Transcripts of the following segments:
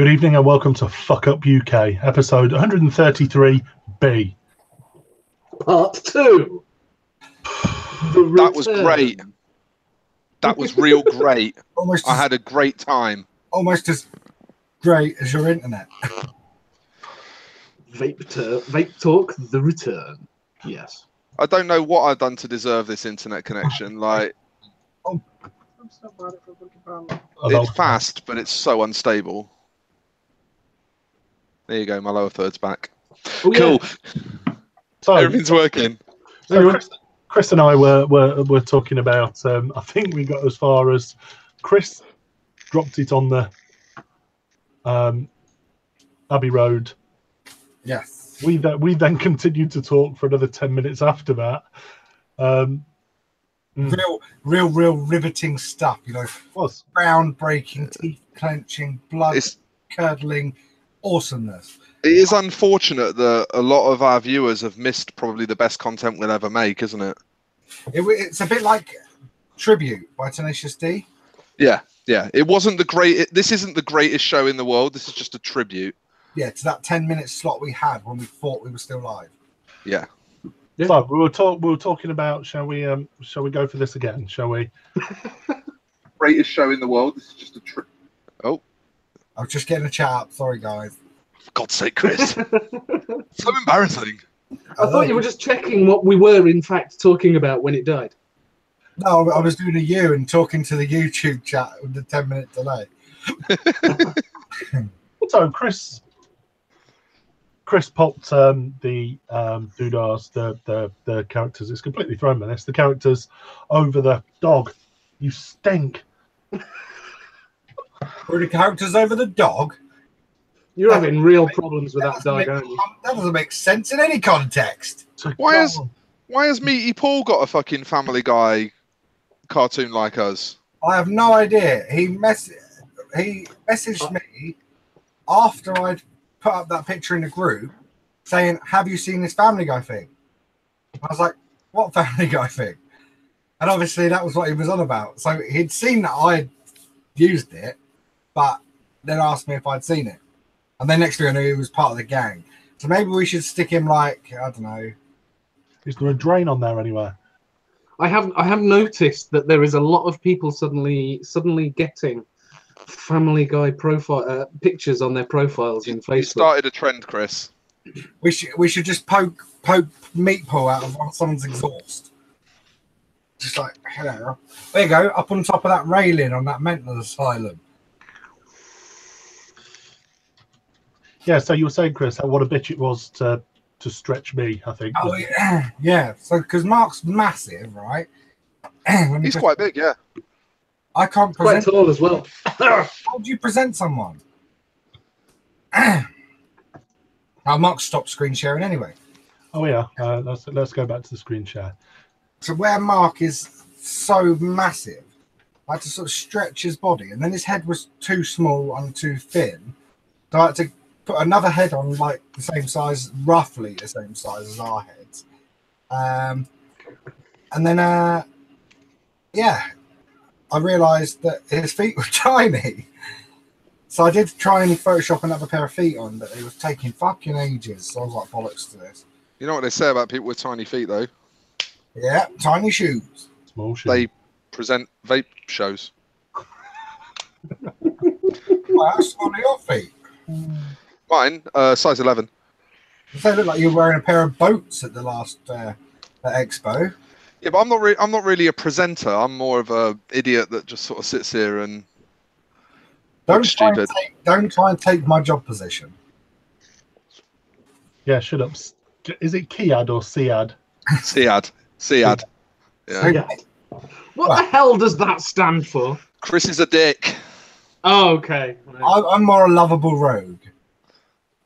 Good evening and welcome to Fuck Up UK, episode 133B. Part 2. That was great. That was real great. I had a great time. Almost as great as your internet. Vape Talk, the return. Yes. I don't know what I've done to deserve this internet connection. Like, it's fast, but it's so unstable. There you go, my lower third's back. Oh, cool. Yeah. So everything's working. So Chris and I were talking about. I think we got as far as Chris dropped it on the Abbey Road. Yes. We then continued to talk for another 10 minutes after that. Real riveting stuff. You know, was groundbreaking, teeth clenching, blood curdling awesomeness. It is unfortunate that a lot of our viewers have missed probably the best content we'll ever make, isn't it? It's a bit like Tribute by Tenacious D. Yeah. It wasn't the great. This isn't the greatest show in the world. This is just a tribute. Yeah, to that 10-minute slot we had when we thought we were still live. Yeah. So we were talking about. Shall we go for this again? Shall we? Greatest show in the world. This is just a tribute. Oh. I was just getting a chat up. Sorry, guys. For God's sake, Chris. So embarrassing. I thought you were just checking what we were, in fact, talking about when it died. No, I was doing a U and talking to the YouTube chat with the 10-minute delay. So Chris popped the doodahs, the characters. It's completely thrown me. This the characters over the dog. You stink. Were the characters over the dog? You're having real problems with that dog, aren't you? That doesn't make sense in any context. Why has Meaty Paul got a fucking Family Guy cartoon like us? I have no idea. He messaged me after I'd put up that picture in the group saying, "Have you seen this Family Guy thing?" I was like, "What Family Guy thing?" And obviously that was what he was on about. So he'd seen that I'd used it, but then asked me if I'd seen it. And then next thing I knew, he was part of the gang. So maybe we should stick him like, I don't know. Is there a drain on there anywhere? I have noticed that there is a lot of people suddenly getting Family Guy profile pictures on their profiles in Facebook. You started a trend, Chris. We should just poke Meatball out of someone's exhaust. Just like, hello. There you go, up on top of that railing on that mental asylum. Yeah, so you were saying, Chris, what a bitch it was to stretch me, I think. Oh, yeah. So, because Mark's massive, right? He's quite big, yeah. I can't present. Quite tall as well. How do you present someone? Now, Mark stopped screen sharing anyway. Oh, yeah. Let's go back to the screen share. So where Mark is so massive, I had to sort of stretch his body, and then his head was too small and too thin. So I had to put another head on, like the same size, roughly the same size as our heads. And then, I realised that his feet were tiny. So I did try and Photoshop another pair of feet on, but it was taking fucking ages. So I was like, bollocks to this. You know what they say about people with tiny feet, though? Yeah, tiny shoes. Small shoes. They present vape shows. Well, how small are your feet? Mine, size 11. They look like you're wearing a pair of boats at the last expo. Yeah, but I'm not really a presenter. I'm more of a idiot that just sort of sits here and don't try and take my job position. Yeah, shut up. Is it Kiad or Siad? Siad. Yeah. What the hell does that stand for? Chris is a dick. Oh, okay. I'm more a lovable rogue.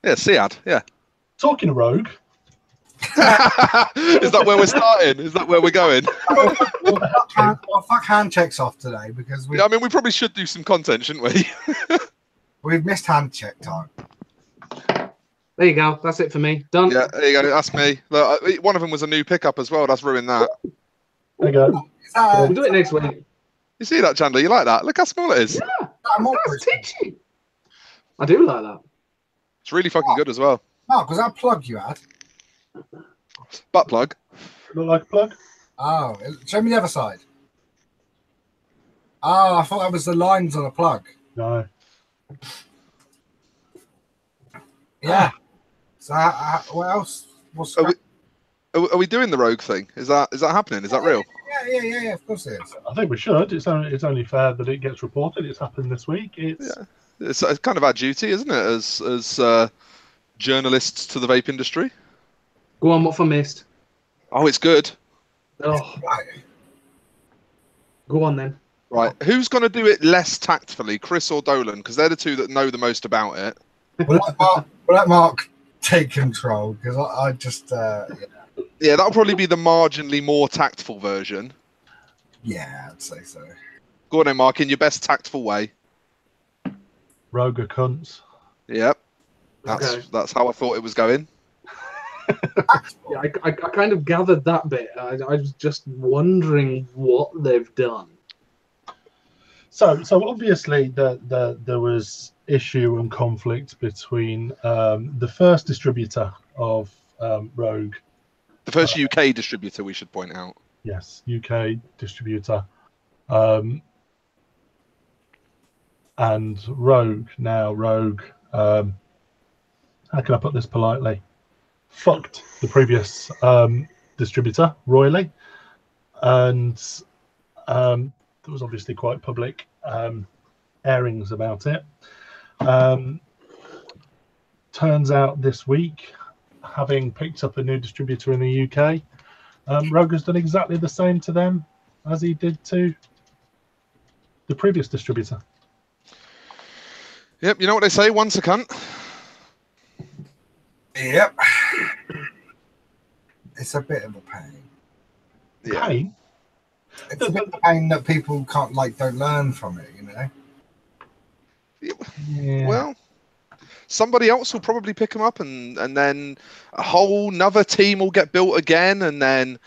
Yeah, Siad. Yeah. Talking of rogue. Is that where we're starting? Is that where we're going? Well, fuck hand checks off today because we. Yeah, I mean, we probably should do some content, shouldn't we? We've missed hand check time. There you go. That's it for me. Done. Yeah, there you go. That's me. Look, one of them was a new pickup as well. That's ruined that. There you go. We'll do it next week. You see that, Chandler? You like that? Look how small it is. Yeah, that's titchy. I do like that. It's really fucking good as well. Mark, was that a plug you had? Butt plug. Look like a plug? Oh, show me the other side. Oh, I thought that was the lines on a plug. No. Yeah. So what else? Are we doing the rogue thing? Is that happening? Is that real? Yeah. Of course it is. I think we should. It's only fair that it gets reported. It's happened this week. It's kind of our duty, isn't it, as journalists to the vape industry? Go on, what have I missed? Oh, it's good. Oh, Right. go on then. Right, who's going to do it less tactfully, Chris or Dolan? Because they're the two that know the most about it. We'll let Mark take control because I just Yeah, that'll probably be the marginally more tactful version. yeah, I'd say so. Go on then, Mark, in your best tactful way. Rogue are cunts. Yep. Okay. That's how I thought it was going. Yeah, I kind of gathered that bit. I was just wondering what they've done. So obviously there was issue and conflict between the first distributor of Rogue. The first UK distributor, we should point out. Yes, UK distributor. And Rogue. Now Rogue, how can I put this politely? Fucked the previous distributor royally. And there was obviously quite public airings about it. Turns out this week, having picked up a new distributor in the UK, Rogue has done exactly the same to them as he did to the previous distributor. Yep, you know what they say, once a cunt. Yep. It's a bit of a pain. Yeah. Pain? It's a bit of a pain that people don't learn from it, you know? Yeah. Well, somebody else will probably pick them up, and then a whole nother team will get built again, and then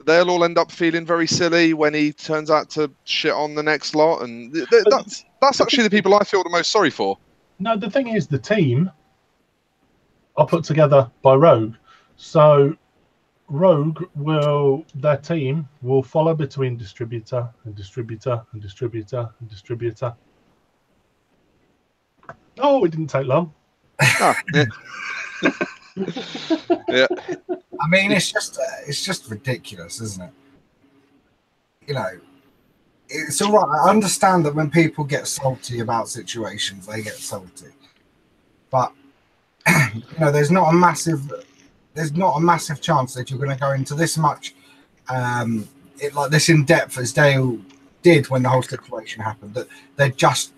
they'll all end up feeling very silly when he turns out to shit on the next lot. And that's actually the people I feel the most sorry for. No, the thing is, the team are put together by Rogue. So their team will follow between distributor and distributor and distributor and distributor. Oh, it didn't take long. Ah, yeah. Yeah. I mean, it's just ridiculous, isn't it? You know, it's all right. I understand that when people get salty about situations, they get salty. But you know, there's not a massive chance that you're going to go into this much, like this in depth as Dale did when the whole situation happened. That they're just,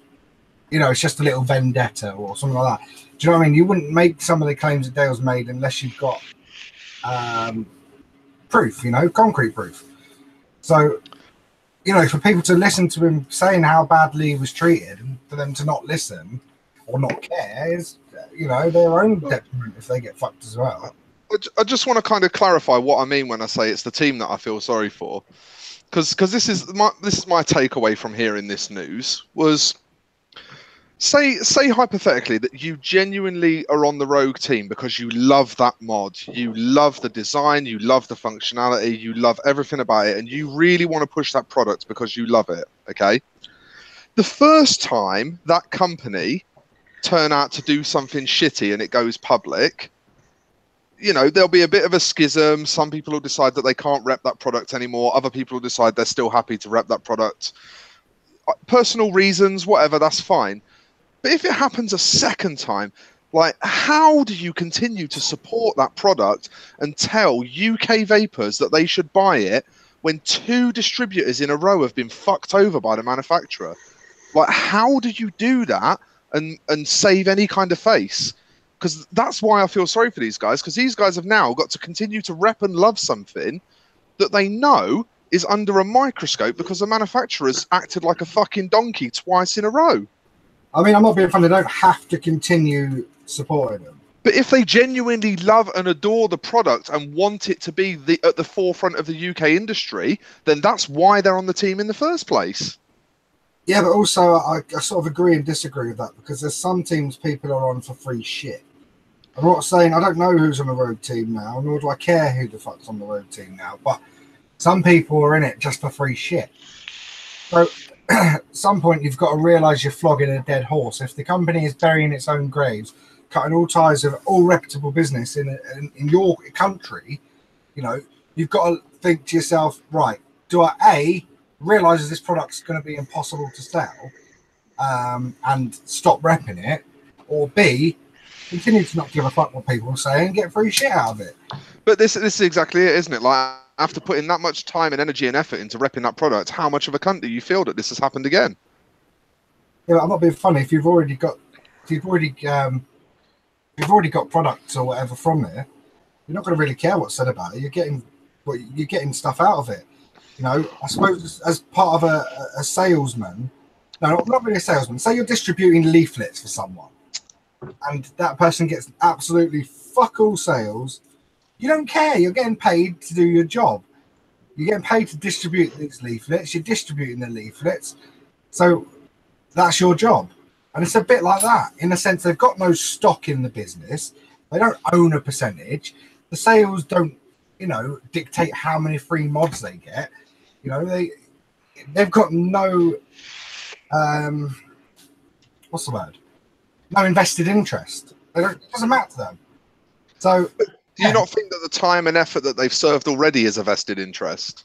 you know, it's just a little vendetta or something like that. Do you know what I mean? You wouldn't make some of the claims that Dale's made unless you've got proof, you know, concrete proof. So, you know, for people to listen to him saying how badly he was treated, and for them to not listen or not care is, you know, their own detriment if they get fucked as well. I just want to kind of clarify what I mean when I say it's the team that I feel sorry for, because this is my takeaway from hearing this news was, say hypothetically that you genuinely are on the Rogue team because you love that mod, you love the design, you love the functionality, you love everything about it, and you really want to push that product because you love it. Okay, the first time that company turn out to do something shitty and it goes public, you know, there'll be a bit of a schism. Some people will decide that they can't rep that product anymore. Other people will decide they're still happy to rep that product. Personal reasons, whatever, that's fine. But if it happens a second time, like, how do you continue to support that product and tell UK vapors that they should buy it when 2 distributors in a row have been fucked over by the manufacturer? Like, how do you do that and save any kind of face? Because that's why I feel sorry for these guys, because these guys have now got to continue to rep and love something that they know is under a microscope because the manufacturers acted like a fucking donkey twice in a row. I mean, I'm not being funny. They don't have to continue supporting them. But if they genuinely love and adore the product and want it to be at the forefront of the UK industry, then that's why they're on the team in the first place. Yeah, but also I sort of agree and disagree with that, because there's some teams people are on for free shit. I'm not saying I don't know who's on the road team now, nor do I care who the fuck's on the road team now, but some people are in it just for free shit. So at some point you've got to realise you're flogging a dead horse. If the company is burying its own graves, cutting all ties of all reputable business in your country, you know, you've got to think to yourself, right, do I realise this product's going to be impossible to sell and stop repping it, or B, continue to not give a fuck what people say and get free shit out of it? But this is exactly it, isn't it? Like, after putting that much time and energy and effort into repping that product, how much of a cunt do you feel that this has happened again? Yeah, I'm not being funny. If you've already got products or whatever from there, you're not going to really care what's said about it. You're getting stuff out of it. You know, I suppose as part of a salesman, no, not really a salesman. Say you're distributing leaflets for someone, and that person gets absolutely fuck all sales. You don't care. You're getting paid to do your job. You're getting paid to distribute these leaflets. You're distributing the leaflets. So that's your job. And it's a bit like that, in a sense. They've got no stock in the business. They don't own a percentage. The sales don't, you know, dictate how many free mods they get. You know, they've got no, what's the word? No invested interest. It doesn't matter to them. So, do you not think that the time and effort that they've served already is a vested interest?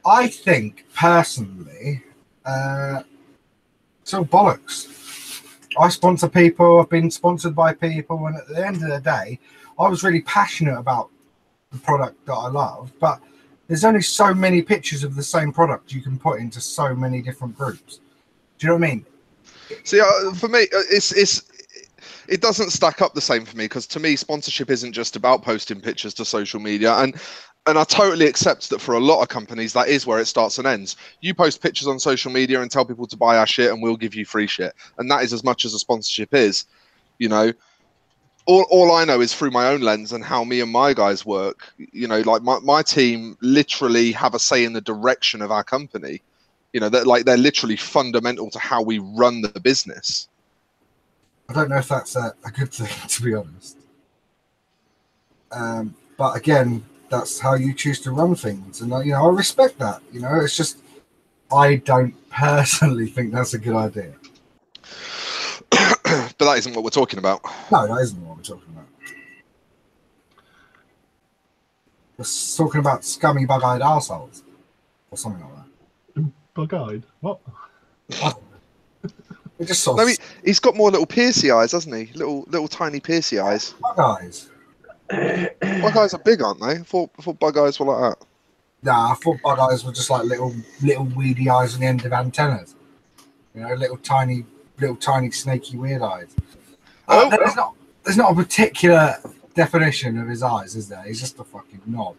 I think, personally, it's all bollocks. I sponsor people, I've been sponsored by people, and at the end of the day, I was really passionate about the product that I love, but there's only so many pictures of the same product you can put into so many different groups. Do you know what I mean? See, for me, it doesn't stack up the same for me, because to me, sponsorship isn't just about posting pictures to social media, and I totally accept that for a lot of companies that is where it starts and ends. You post pictures on social media and tell people to buy our shit and we'll give you free shit, and that is as much as a sponsorship is. You know, all I know is through my own lens and how me and my guys work. You know, like my team literally have a say in the direction of our company. You know, they're literally fundamental to how we run the business. I don't know if that's a good thing, to be honest. But again, that's how you choose to run things, and you know, I respect that. You know, it's just I don't personally think that's a good idea. But that isn't what we're talking about. No, that isn't what we're talking about. We're talking about scummy, bug-eyed arseholes or something like that. Bug-eyed? What? It just sort of... No, he's got more little piercy eyes, hasn't he? Little tiny piercy eyes. Bug-eyes. Bug-eyes are big, aren't they? I thought bug-eyes were like that. Nah, I thought bug-eyes were just like little weedy eyes on the end of antennas. You know, little tiny snaky weird eyes. There's not a particular definition of his eyes, is there? He's just a fucking knob.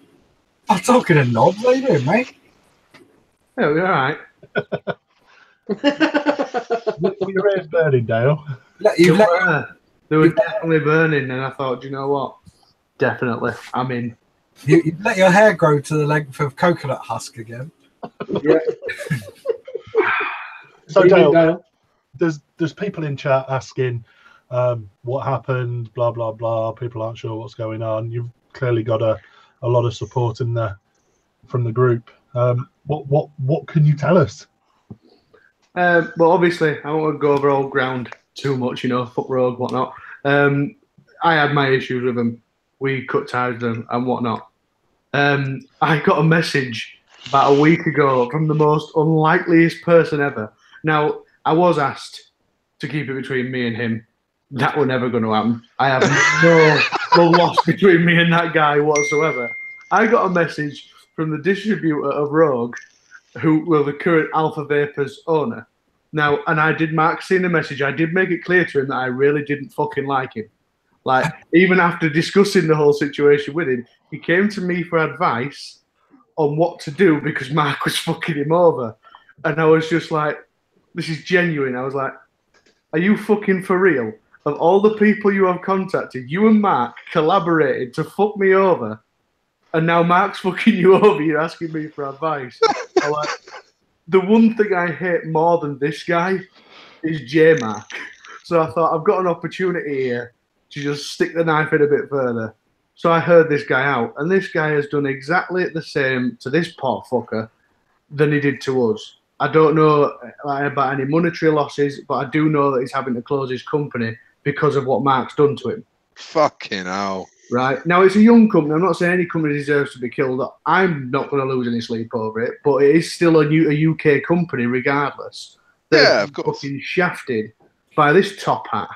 I'm talking to knobs. What are you doing, mate? Oh, you're all right. Your ears burning, Dale. They were definitely burning, and I thought, you know what? Definitely, I'm in. You let your hair grow to the length of coconut husk again. Yeah. So Dale, there's people in chat asking what happened, blah blah blah. People aren't sure what's going on. You've clearly got a lot of support in there from the group. What can you tell us? Well, obviously, I won't go over old ground too much, you know, fuck Rogue, whatnot. I had my issues with them. We cut ties with them and whatnot. I got a message about a week ago from the most unlikeliest person ever. Now, I was asked to keep it between me and him. That was never going to happen. I have no loss between me and that guy whatsoever. I got a message from the distributor of Rogue, who was the current Alpha Vapors owner. Now, and I did mark seeing the message. I did make it clear to him that I really didn't fucking like him. Like, even after discussing the whole situation with him, he came to me for advice on what to do because Mark was fucking him over. And I was just like, this is genuine. I was like, are you fucking for real? Of all the people you have contacted, you and Mark collaborated to fuck me over. And now Mark's fucking you over. You're asking me for advice. I'm like, the one thing I hate more than this guy is J-Mark. So I thought, I've got an opportunity here to just stick the knife in a bit further. So I heard this guy out, and this guy has done exactly the same to this poor fucker than he did to us. I don't know about any monetary losses, but I do know that he's having to close his company because of what Mark's done to him. Fucking hell. Right. Now, it's a young company. I'm not saying any company deserves to be killed. I'm not going to lose any sleep over it, but it is still a UK company regardless. Yeah, of course. Fucking shafted by this top hat,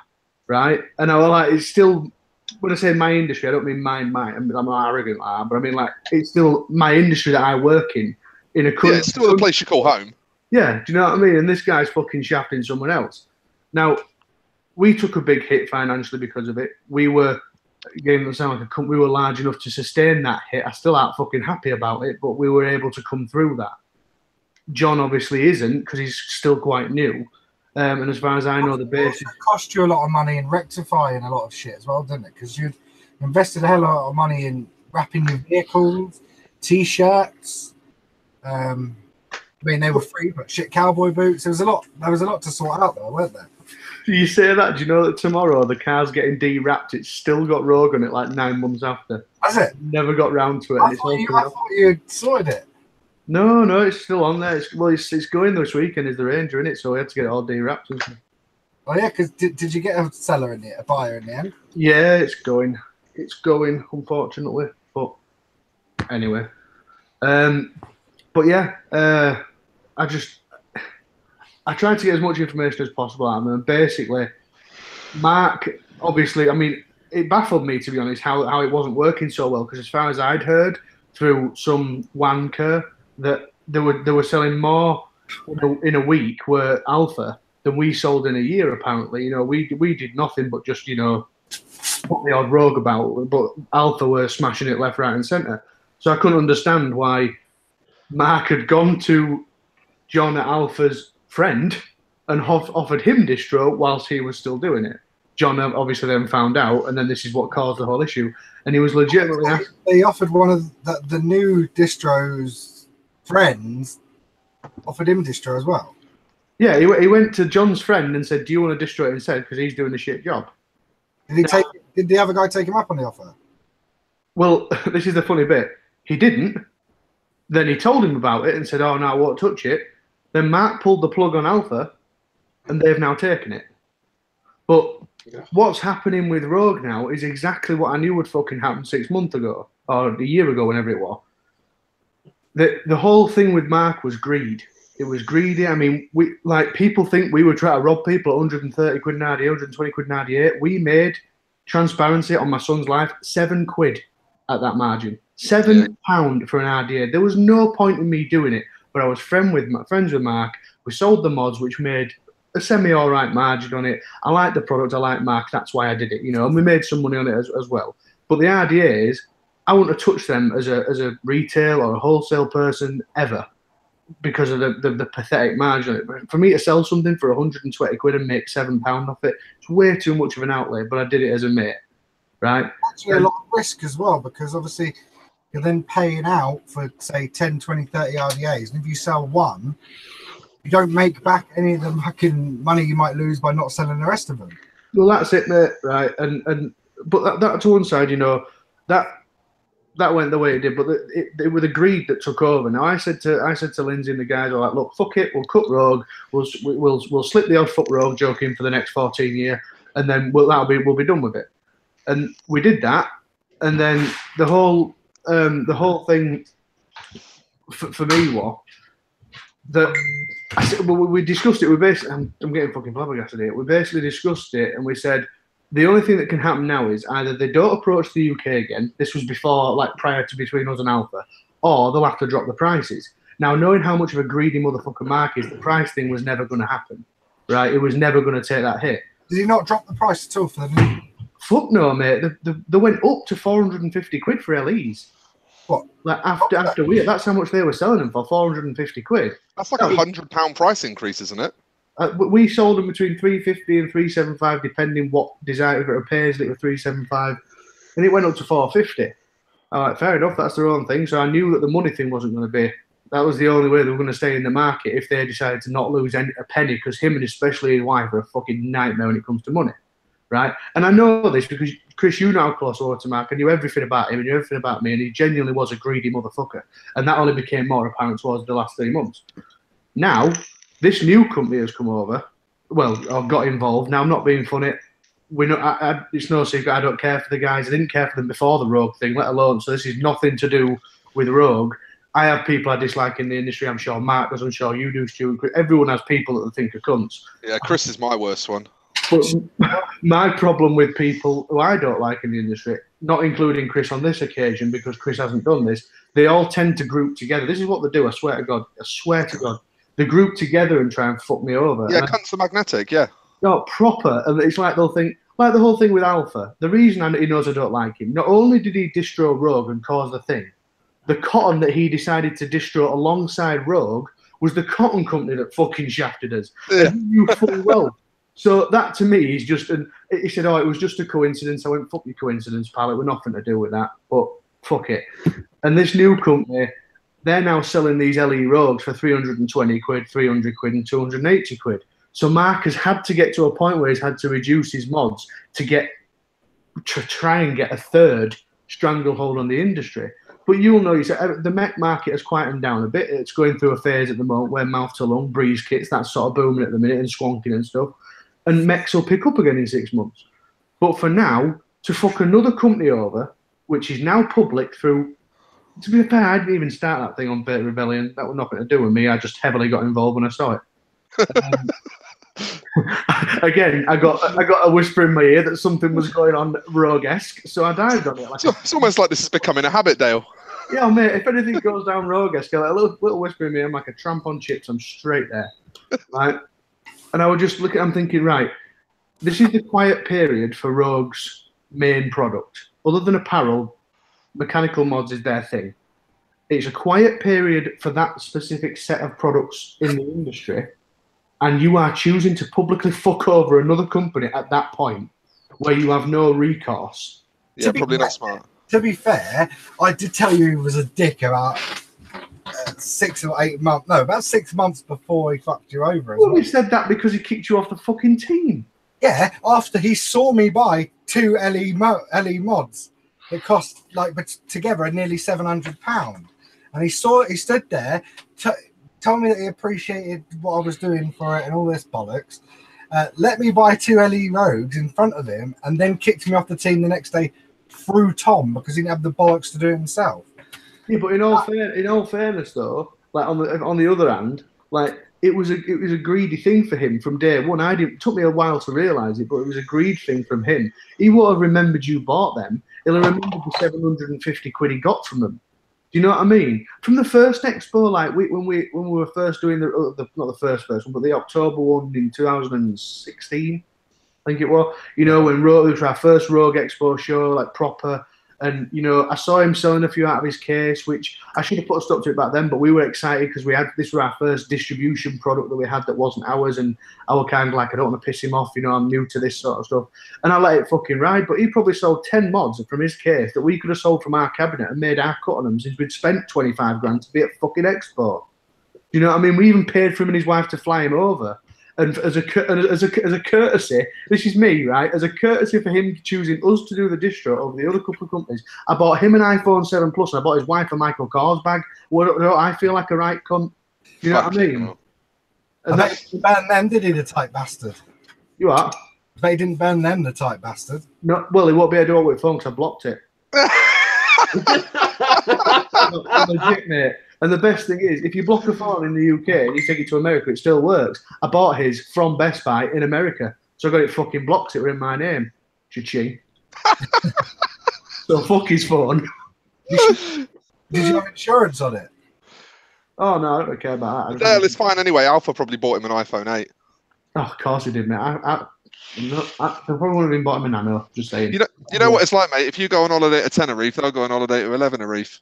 right? And I was like, it's still, when I say my industry, I don't mean mine. I'm not arrogant like that, but I mean, like, it's still my industry that I work in a country. Yeah, it's still the place you call home. Yeah, do you know what I mean? And this guy's fucking shafting someone else. Now, we took a big hit financially because of it. We were, again, it sound like a company, we were large enough to sustain that hit. I still aren't fucking happy about it, but we were able to come through that. John obviously isn't, because he's still quite new. And as far as I know, the basic... It cost you a lot of money in rectifying a lot of shit as well, didn't it? Because you'd invested a hell of a lot of money in wrapping your vehicles, T-shirts. I mean, they were free, but shit, cowboy boots. There was a lot to sort out there, weren't there? You say that? Do you know that tomorrow the car's getting de-wrapped? It's still got Rogue on it like 9 months after. Has it? Never got round to it. I thought you had sorted it. No, it's still on there. It's going this weekend is the Ranger, in it, so we had to get it all de-wrapped. Oh yeah, because did you get a seller in it, a buyer in the end? Yeah, it's going. It's going, unfortunately. But anyway, but yeah, I tried to get as much information as possible out of them. And basically, Mark, obviously, I mean, it baffled me, to be honest, how it wasn't working so well. Because as far as I'd heard through some wanker, that they were selling more in a week were Alpha than we sold in a year. Apparently, you know, we did nothing but just, you know, put the odd Rogue about, but Alpha were smashing it left, right, and centre. So I couldn't understand why Mark had gone to John at Alpha's friend and offered him distro whilst he was still doing it. John obviously then found out, and then this is what caused the whole issue. And he was legitimately they offered one of the new distro's friends, offered him distro as well. Yeah, he went to John's friend and said, "Do you want to distro it instead? Because he's doing a shit job." Did the other guy take him up on the offer? Well, this is the funny bit. He didn't. Then he told him about it and said, "Oh no, I won't touch it." Then Mark pulled the plug on Alpha, and they've now taken it. But what's happening with Rogue now is exactly what I knew would fucking happen 6 months ago, or a year ago, whenever it was. The whole thing with Mark was greed. It was greedy. I mean, people think we were trying to rob people at 130 quid an RDA, 120 quid an RDA. We made transparency on my son's life, £7 at that margin. £7 for an RDA. There was no point in me doing it, but I was friends with Mark. We sold the mods, which made a semi-alright margin on it. I like the product. I like Mark. That's why I did it, you know, and we made some money on it as well. But the RDAs, I wouldn't have touched them as a retail or a wholesale person ever because of the pathetic margin. For me to sell something for 120 quid and make £7 off it, it's way too much of an outlay, but I did it as a mate, right? Actually, a lot of risk as well, because obviously you're then paying out for, say, 10, 20, 30 RDAs, and if you sell one, you don't make back any of the fucking money you might lose by not selling the rest of them. Well, that's it, mate, right? But that to one side, you know, that went the way it did, but it was the greed that took over. Now I said to Lindsay and the guys, are like, look, fuck it, we'll cut Rogue, we'll slip the odd fuck Rogue joke in for the next 14 years, and then we'll be done with it. And we did that, and then the whole thing for me was that I said, well, we discussed it. We basically, I'm getting fucking flabbergasted here. We basically discussed it, and we said, the only thing that can happen now is either they don't approach the UK again. This was before, like, prior to between us and Alpha, or they'll have to drop the prices. Now, knowing how much of a greedy motherfucker Mark is, the price thing was never going to happen, right? It was never going to take that hit. Did he not drop the price at all for the new? Fuck no, mate. They went up to 450 quid for LEs. What? Like after we, that's how much they were selling them for, 450 quid. That's like £100 price increase, isn't it? We sold them between 350 and 375, depending what design. If it was Paisley, it was 375, and it went up to 450. All right, fair enough. That's their own thing. So I knew that the money thing wasn't going to be That was the only way they were going to stay in the market if they decided to not lose a penny, because him and especially his wife are a fucking nightmare when it comes to money, right? And I know this because, Chris, you know how close I was to Mark. I knew everything about him and knew everything about me, and he genuinely was a greedy motherfucker. And that only became more apparent towards the last 3 months. Now, this new company has come over, well, or got involved. Now, I'm not being funny. It's no secret I don't care for the guys. I didn't care for them before the Rogue thing, let alone. So this is nothing to do with Rogue. I have people I dislike in the industry. I'm sure Mark does. I'm sure you do, Stu. Everyone has people that they think are cunts. Yeah, Chris is my worst one. But my problem with people who I don't like in the industry, not including Chris on this occasion because Chris hasn't done this, they all tend to group together. This is what they do, I swear to God. I swear to God. They group together and try and fuck me over. Yeah, cunts are magnetic, yeah. No, proper. And it's like they'll think, like the whole thing with Alpha. The reason he knows I don't like him, not only did he distro Rogue and cause the thing, the cotton that he decided to distro alongside Rogue was the cotton company that fucking shafted us. Yeah. And he knew full well. So that to me is just he said, oh, it was just a coincidence. I went, fuck your coincidence, pal. It was nothing to do with that. But fuck it. And this new company, they're now selling these LE Rogues for 320 quid, 300 quid, and 280 quid. So Mark has had to get to a point where he's had to reduce his mods to try and get a third stranglehold on the industry. But you'll know, the mech market has quietened down a bit. It's going through a phase at the moment where mouth to lung, breeze kits, that's sort of booming at the minute, and swanking and stuff. And mechs will pick up again in 6 months. But for now, to fuck another company over, which is now public through, to be fair, I didn't even start that thing on Vape Rebellion. That was nothing to do with me. I just heavily got involved when I saw it. Again, I got a whisper in my ear that something was going on rogue-esque, so I dived on it. It's almost like this is becoming a habit, Dale. Yeah, mate, if anything goes down rogue-esque, like a little whisper in me, I'm like a tramp on chips, I'm straight there. Right? And I would just look at I'm thinking, right, this is the quiet period for Rogue's main product. Other than apparel, mechanical mods is their thing. It's a quiet period for that specific set of products in the industry, and you are choosing to publicly fuck over another company at that point where you have no recourse. Yeah, probably not smart. To be fair, I did tell you he was a dick about 6 or 8 months. No, about 6 months before he fucked you over. Well, he said that because he kicked you off the fucking team. Yeah, after he saw me buy 2 LE mods that cost together nearly £700, and he stood there, told me that he appreciated what I was doing for it and all this bollocks. Let me buy 2 LE Rogues in front of him, and then kicked me off the team the next day through Tom because he didn't have the bollocks to do it himself. Yeah, but in all fairness, though, like on the other hand, like it was a greedy thing for him from day one. It took me a while to realise it, but it was a greed thing from him. He would have remembered you bought them. He'll have remembered the 750 quid he got from them. Do you know what I mean? From the first expo, like when we were first doing not the first one, but the October one in 2016, I think it was. You know, when Rogue, it was our first Rogue Expo show, like proper. And, you know, I saw him selling a few out of his case, which I should have put a stop to it back then, but we were excited because this was our first distribution product that we had that wasn't ours, and I was kind of like, I don't want to piss him off, you know, I'm new to this sort of stuff. And I let it fucking ride, but he probably sold 10 mods from his case that we could have sold from our cabinet and made our cut on them since we'd spent 25 grand to be at fucking Expo. You know what I mean? We even paid for him and his wife to fly him over. And as a courtesy, this is me, right? As a courtesy for him choosing us to do the distro over the other couple of companies, I bought him an iPhone 7 Plus and I bought his wife a Michael Kors bag. What, I feel like a right cunt. You know what I mean? And he didn't burn them, did he, the tight bastard? You are? But he didn't burn them, the tight bastard. No, well, he won't be able to do it with phone because I blocked it. Legit, mate. And the best thing is, if you block a phone in the UK and you take it to America, it still works. I bought his from Best Buy in America. So I got it fucking blocked. It were in my name. Cha-ching. So fuck his phone. Did you have insurance on it? Oh, no, I don't care about that. Well, it's fine anyway. Alpha probably bought him an iPhone 8. Oh, of course he did, mate. I probably would have been bought him a Nano, just saying. You know what it's like, mate? If you go on holiday to Tenerife, they'll go on holiday to 11 Reef.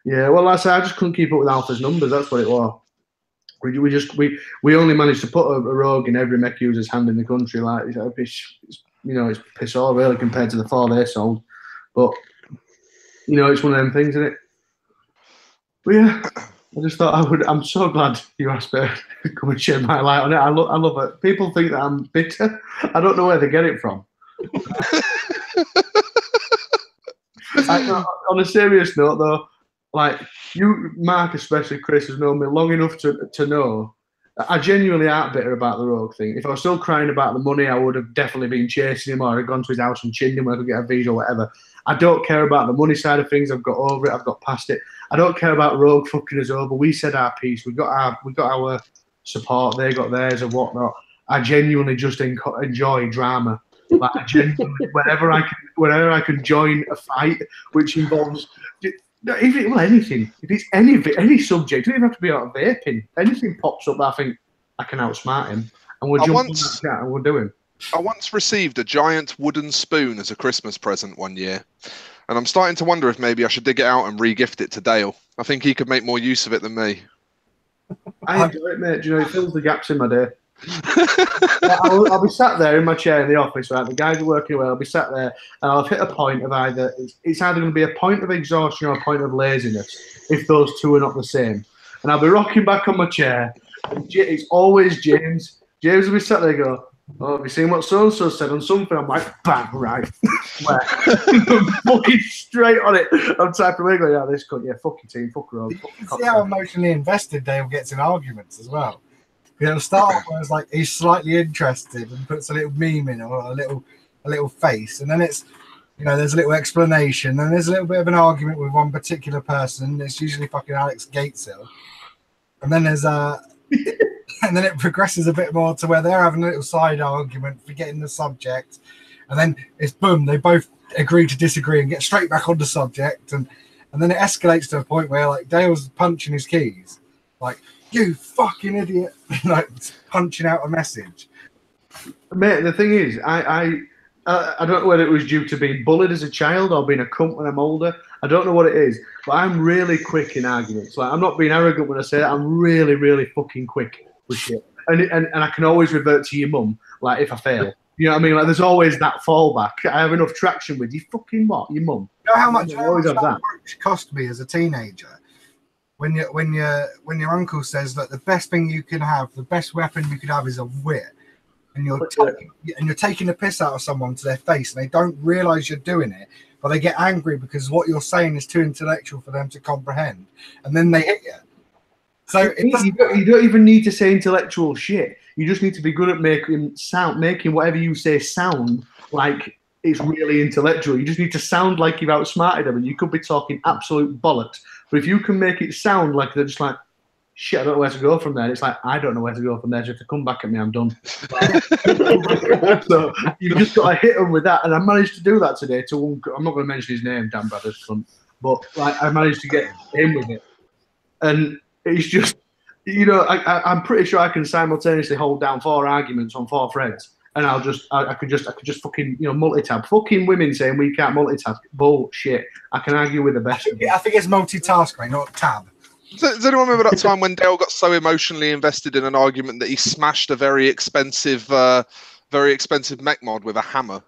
Yeah, well, like I said, I just couldn't keep up with Alpha's numbers. That's what it was. We only managed to put a Rogue in every mech user's hand in the country. Like it's piss all really compared to the 4 they sold. But you know, it's one of them things, isn't it? But yeah, I just thought I'm so glad you asked me to come and shed my light on it. I love it. People think that I'm bitter. I don't know where they get it from. On a serious note, though, like you, Mark, especially Chris, has known me long enough to know I genuinely aren't bitter about the Rogue thing. If I was still crying about the money, I would have definitely been chasing him, or I'd gone to his house and chinned him when I could get a visa or whatever. I don't care about the money side of things. I've got over it. I've got past it. I don't care about Rogue fucking us over. We said our piece. We got our support. They got theirs and whatnot. I genuinely just enjoy drama. Like I genuinely, whenever I can join a fight which involves anything. If it's any subject, it doesn't even have to be about vaping. Anything pops up that I think I can outsmart him, and we'll jump on that chat and we'll do him. I once received a giant wooden spoon as a Christmas present one year, and I'm starting to wonder if maybe I should dig it out and re-gift it to Dale. I think he could make more use of it than me. I enjoy it, mate. Do you know, it fills the gaps in my day. I'll be sat there in my chair in the office, right? The guys are working away. I'll be sat there, and I'll hit a point of it's either going to be a point of exhaustion or a point of laziness if those two are not the same. And I'll be rocking back on my chair. And it's always James. James will be sat there, and go, "Oh, have you seen what so and so said on something?" I'm like, "Bang, right." I'm fucking straight on it. I'm typing away, going, "Yeah, this cunt, yeah, fuck your team, fuck Rob." You can see how emotionally invested Dale gets in arguments as well. It'll start off where it's like he's slightly interested and puts a little meme in or a little face, and then it's, you know, there's a little explanation, and there's a little bit of an argument with one particular person. It's usually fucking Alex Gateshill, and then there's and then it progresses a bit more to where they're having a little side argument, forgetting the subject, and then it's boom, they both agree to disagree and get straight back on the subject, and then it escalates to a point where like Dale's punching his keys, like, "You fucking idiot," like punching out a message. Mate, the thing is, I don't know whether it was due to being bullied as a child or being a cunt when I'm older. I don't know what it is, but I'm really quick in arguments. Like, I'm not being arrogant when I say that. I'm really, really fucking quick with shit. And I can always revert to your mum, like, if I fail. You know what I mean? Like, there's always that fallback. I have enough traction with you. Fucking what? Your mum. You know how much that cost me as a teenager? When your uncle says that the best thing you can have, the best weapon you could have is a wit, and you're taking the piss out of someone to their face, and they don't realise you're doing it, but they get angry because what you're saying is too intellectual for them to comprehend, and then they hit you. So you don't even need to say intellectual shit. You just need to be good at making whatever you say sound like it's really intellectual. You just need to sound like you've outsmarted them, and you could be talking absolute bollocks. But if you can make it sound like they're just like, "Shit, I don't know where to go from there," it's like, "I don't know where to go from there. So if they come back at me, I'm done." So you've just got to hit them with that. And I managed to do that today to one. I'm not going to mention his name, Dan Brothers, but like I managed to get him with it. And it's just, you know, I'm pretty sure I can simultaneously hold down 4 arguments on 4 threads. And I could just fucking, you know, multitab. Fucking women saying we can't multitask. Bullshit. I can argue with the best. I think it's multitask, right? Not tab. Does anyone remember that time when Dale got so emotionally invested in an argument that he smashed a very expensive mech mod with a hammer?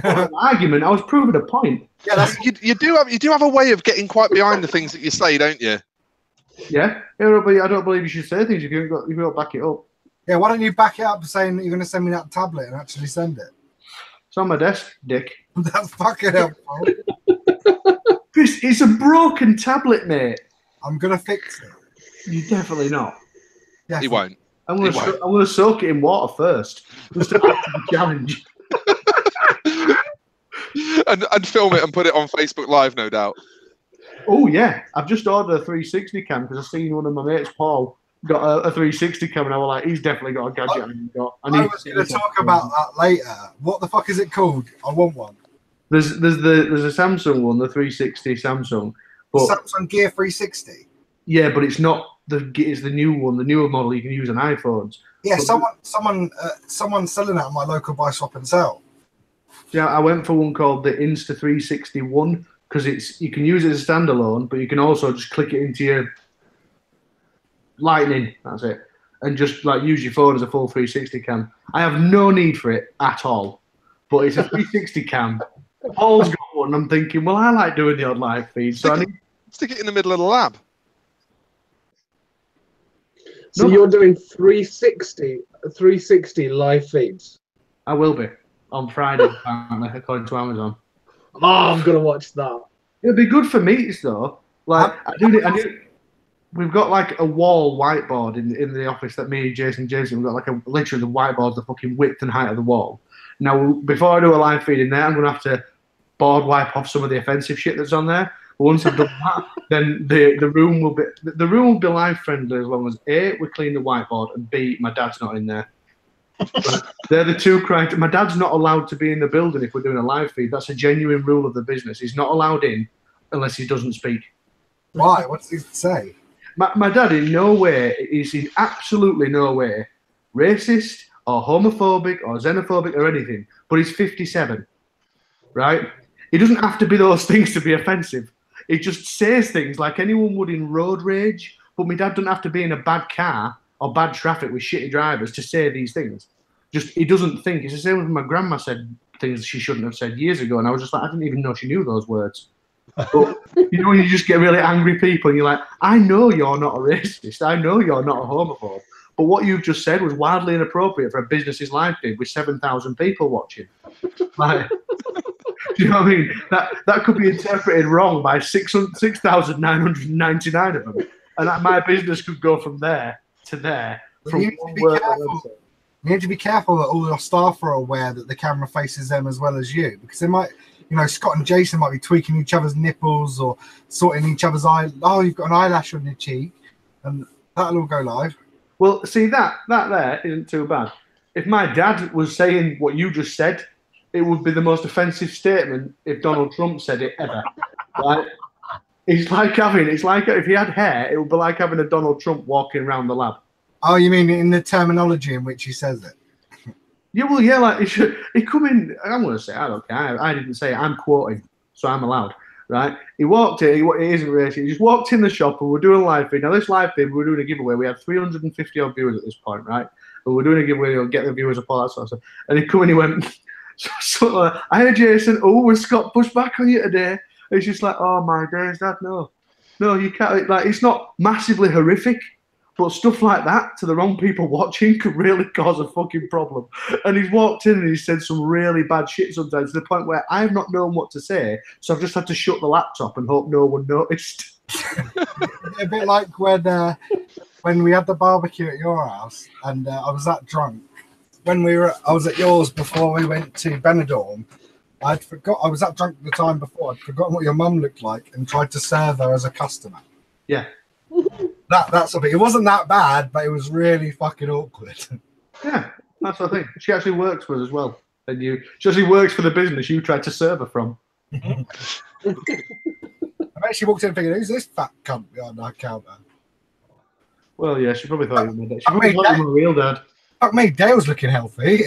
An argument? I was proving a point. Yeah, you do have a way of getting quite behind the things that you say, don't you? Yeah. I don't believe you should say things if you've got to back it up. Yeah, why don't you back it up saying that you're going to send me that tablet and actually send it? It's on my desk, dick. That's fucking helpful. Chris, it's a broken tablet, mate. I'm going to fix it. You're definitely not. He won't. I'm going to soak it in water first. Just to add to the challenge. and film it and put it on Facebook Live, no doubt. Oh, yeah. I've just ordered a 360 cam because I've seen one of my mates, Paul, got a 360 cam, and I was like, he's definitely got a gadget. I was going to talk about that later. What the fuck is it called? I want one. There's a Samsung one, the 360 Samsung. But, Samsung Gear 360. Yeah, but it's not it's the new one, the newer model you can use on iPhones. Yeah, but someone's selling that at my local buy swap and sell. Yeah, I went for one called the Insta 360 One because you can use it as a standalone, but you can also just click it into your Lightning, that's it, and just like use your phone as a full 360 cam. I have no need for it at all, but it's a 360 cam. Paul's got one. I'm thinking, well, I like doing the odd live feed, so I need stick it in the middle of the lab. So No. you're doing 360 live feeds. I will be on Friday, apparently, according to Amazon. Oh, I'm gonna watch that. It'll be good for meets though. Like I do. We've got like a wall whiteboard in the office that me, Jason, we've got like literally the whiteboard's the fucking width and height of the wall. Now, before I do a live feed in there, I'm gonna have to board wipe off some of the offensive shit that's on there. But once I've done that, then the room will be live friendly as long as A, we clean the whiteboard, and B, my dad's not in there. They're the two criteria. My dad's not allowed to be in the building if we're doing a live feed. That's a genuine rule of the business. He's not allowed in unless he doesn't speak. Why? What does he say? My dad in no way, is in absolutely no way racist or homophobic or xenophobic or anything, but he's 57, right? He doesn't have to be those things to be offensive. He just says things like anyone would in road rage, but my dad doesn't have to be in a bad car or bad traffic with shitty drivers to say these things. Just, he doesn't think. It's the same with my grandma said things she shouldn't have said years ago, and I was just like, I didn't even know she knew those words. But you know, when you just get really angry people and you're like, I know you're not a racist, I know you're not a homophobe, but what you've just said was wildly inappropriate for a business's live feed with 7,000 people watching. Like, do you know what I mean? That could be interpreted wrong by 6,999 of them, and that my business could go from there to there. From You need to be careful that all your staff are aware that the camera faces them as well as you, because they might, you know, Scott and Jason might be tweaking each other's nipples or sorting each other's eye. Oh, you've got an eyelash on your cheek, and that'll all go live. Well, see, that there isn't too bad. If my dad was saying what you just said, it would be the most offensive statement if Donald Trump said it ever. Right? It's like if he had hair, it would be like having a Donald Trump walking around the lab. Oh, you mean in the terminology in which he says it? Yeah, well, yeah, like he come in. I'm going to say, I don't care. I didn't say it. I'm quoting, so I'm allowed, right? He walked in. He isn't racist. He just walked in the shop, and we're doing a live feed. Now, this live feed, we're doing a giveaway. We had 350 odd viewers at this point, right? But we're doing a giveaway. We'll get the viewers up, all that sort of stuff. And he come in. He went, I heard Jason. Oh, was Scott pushed back on you today? And he's just like, oh my days, Dad, no, you can't. Like, it's not massively horrific. But stuff like that to the wrong people watching could really cause a fucking problem. And he's walked in and he's said some really bad shit sometimes to the point where I've not known what to say. So I've just had to shut the laptop and hope no one noticed. A bit like when we had the barbecue at your house and I was that drunk. I was at yours before we went to Benidorm. I was that drunk the time before. I'd forgotten what your mum looked like and tried to serve her as a customer. Yeah. That's a bit. It wasn't that bad, but it was really fucking awkward. Yeah, that's the thing. She actually works for us as well. And she actually works for the business you tried to serve her from. I bet she walked in and figured, who's this fat cunt behind our counter? Well, yeah, she probably thought you were my dad. She probably thought you were my real dad. Fuck me, Dale's looking healthy.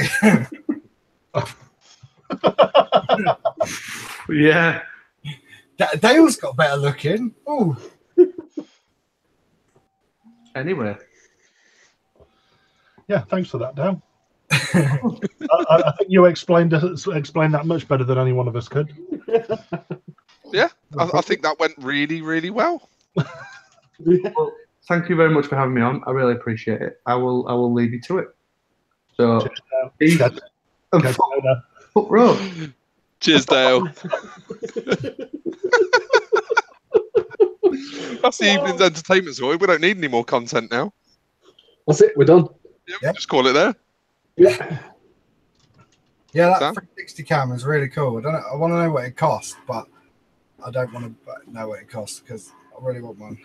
Yeah. Dale's got better looking. Oh. Anyway. Yeah, thanks for that, Dale. I think you explained that much better than any one of us could. Yeah, I think that went really, really well. Well, thank you very much for having me on. I really appreciate it. I will leave you to it. So, peace and fuck road. Cheers, Dale. That's the evening's entertainment story. We don't need any more content now. That's it. We're done. Yeah, we'll just call it there. Yeah. Yeah, that Sam? 360 camera is really cool. I want to know what it costs, but I don't want to know what it costs because I really want one.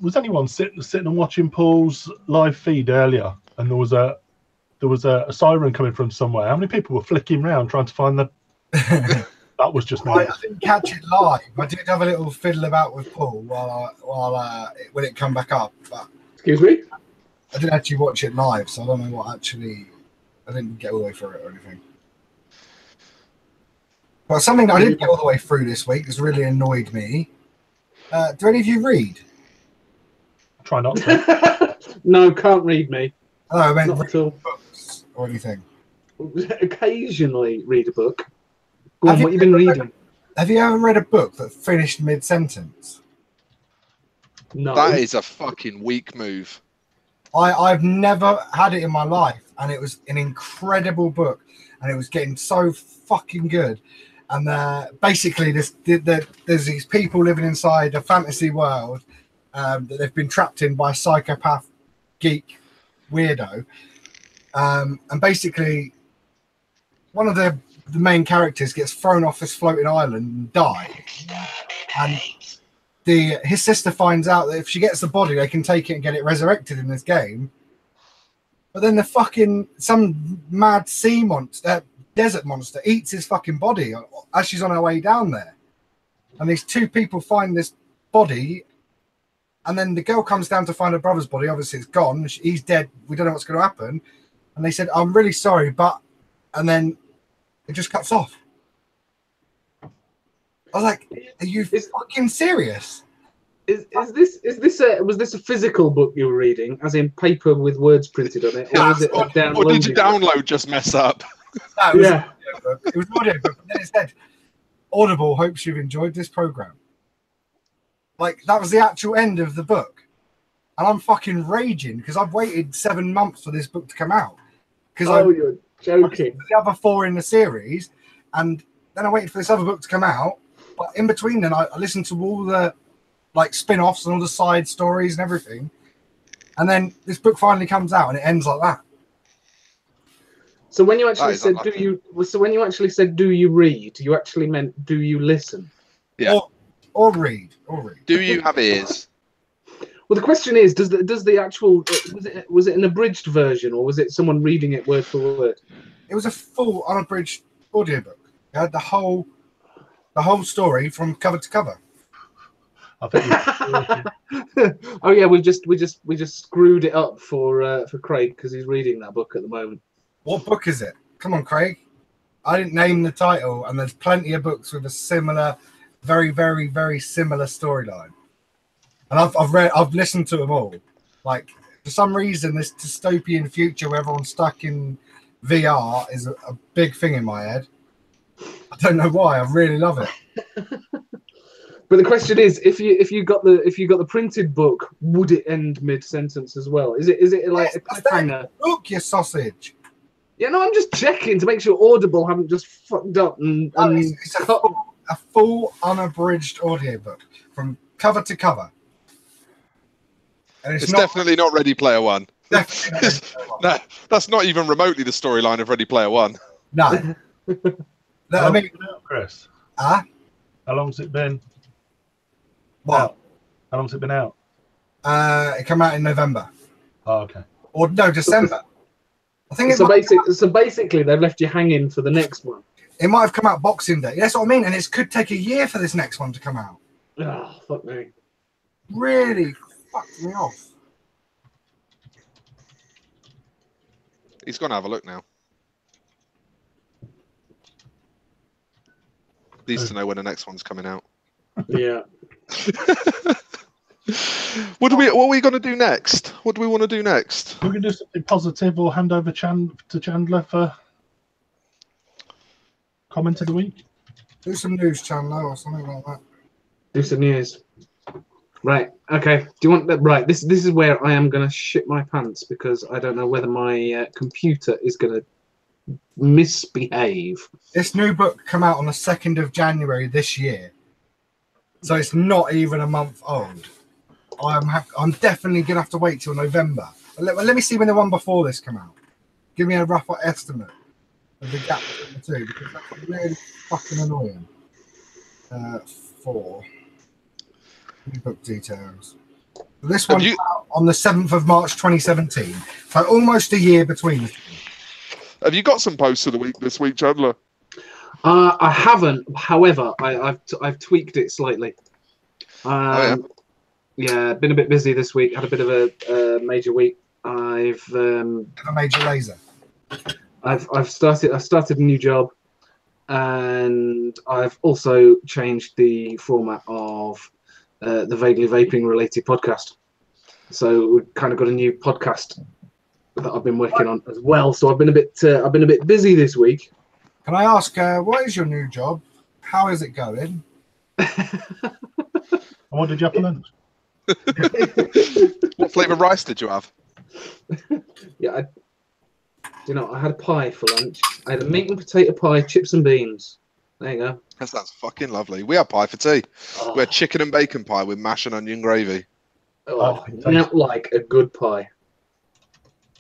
Was anyone sitting and watching Paul's live feed earlier, and there was a siren coming from somewhere? How many people were flicking around trying to find the? That was just me. I didn't catch it live. I did have a little fiddle about with Paul when it come back up, but Excuse me? I didn't actually watch it live, so I don't know what actually. I didn't get all the way through it or anything. But something I didn't get all the way through this week has really annoyed me. Do any of you read? Try not to. No, can't read me. Oh, I meant Not read at all. books or anything. Occasionally read a book. Go on, Have what you you been ever reading? Have you ever read a book that finished mid-sentence? No. That is a fucking weak move. I've never had it in my life, and it was an incredible book, and it was getting so fucking good. And basically, there's these people living inside a fantasy world that they've been trapped in by a psychopath, geek, weirdo. And basically, one of the main characters gets thrown off this floating island and dies. And his sister finds out that if she gets the body, they can take it and get it resurrected in this game. But then some mad sea monster, desert monster, eats his fucking body as she's on her way down there. And these two people find this body, and then the girl comes down to find her brother's body. Obviously, it's gone. He's dead. We don't know what's going to happen. And they said, "I'm really sorry, but," and then it just cuts off. I was like, "Are you fucking serious?" Was this a physical book you were reading, as in paper with words printed on it, or was it a download? Or did your download just mess up? No, it was an audiobook. It was an audiobook, but then it said, "Audible hopes you've enjoyed this program." Like, that was the actual end of the book, and I'm fucking raging because I've waited 7 months for this book to come out. You're joking. The other 4 in the series, and then I waited for this other book to come out. But in between, then I listened to all the spin-offs and all the side stories and everything, and then this book finally comes out and it ends like that. So when you actually said do you read, you actually meant do you listen? Yeah. Or read. Do you have ears? Well, the question is, does the actual was it an abridged version, or was it someone reading it word for word? It was a full unabridged audiobook. It had the whole story from cover to cover. I think Oh yeah, we just screwed it up for Craig because he's reading that book at the moment. What book is it? Come on, Craig. I didn't name the title, and there's plenty of books with a similar, very, very, very similar storyline. And I've listened to them all. Like, for some reason, this dystopian future where everyone's stuck in VR is a big thing in my head. I don't know why. I really love it. But the question is, if you got the printed book, would it end mid sentence as well? Is it like a cliffhanger? Look, you sausage. Yeah, no, I'm just checking to make sure Audible haven't just fucked up and it's a full unabridged audiobook from cover to cover. And it's definitely not Ready Player One. Definitely No, that's not even remotely the storyline of Ready Player One. No. I mean, Chris. How long's it been? What? Out? How long's it been out? It came out in November. Oh, okay. Or no, December. I think so basically they've left you hanging for the next one. It might have come out Boxing Day. That's what I mean, and it could take a year for this next one to come out. Oh, fuck me. Really fucked me off. He's gonna have a look now. Needs to know when the next one's coming out. Yeah. What are we going to do next? What do we want to do next? We can do something positive or hand over to Chandler for comment of the week. Do some news, Chandler, or something like that. Do some news. Right. Okay. Do you want that? Right. This is where I am going to shit my pants because I don't know whether my computer is going to misbehave. This new book came out on the 2nd of January this year, so it's not even a month old. I'm definitely gonna have to wait till November. Let me see when the one before this came out. Give me a rough estimate of the gap between the two because that's really fucking annoying. 4 new book details. This one came out on the 7th of March 2017, so almost a year between the two. Have you got some posts of the week this week, Chandler? I haven't. However, I've tweaked it slightly. Yeah, been a bit busy this week. Had a bit of a major week. I've a major laser. I've started a new job, and I've also changed the format of the vaguely vaping related podcast. So we've kind of got a new podcast that I've been working on as well. So I've been a bit busy this week. Can I ask, what is your new job? How is it going? What did you have for lunch? What flavour rice did you have? Yeah, I had a pie for lunch. I had a meat and potato pie, chips and beans. There you go. That sounds fucking lovely. We had pie for tea. Oh, We had chicken and bacon pie with mash and onion gravy. oh, not like a good pie.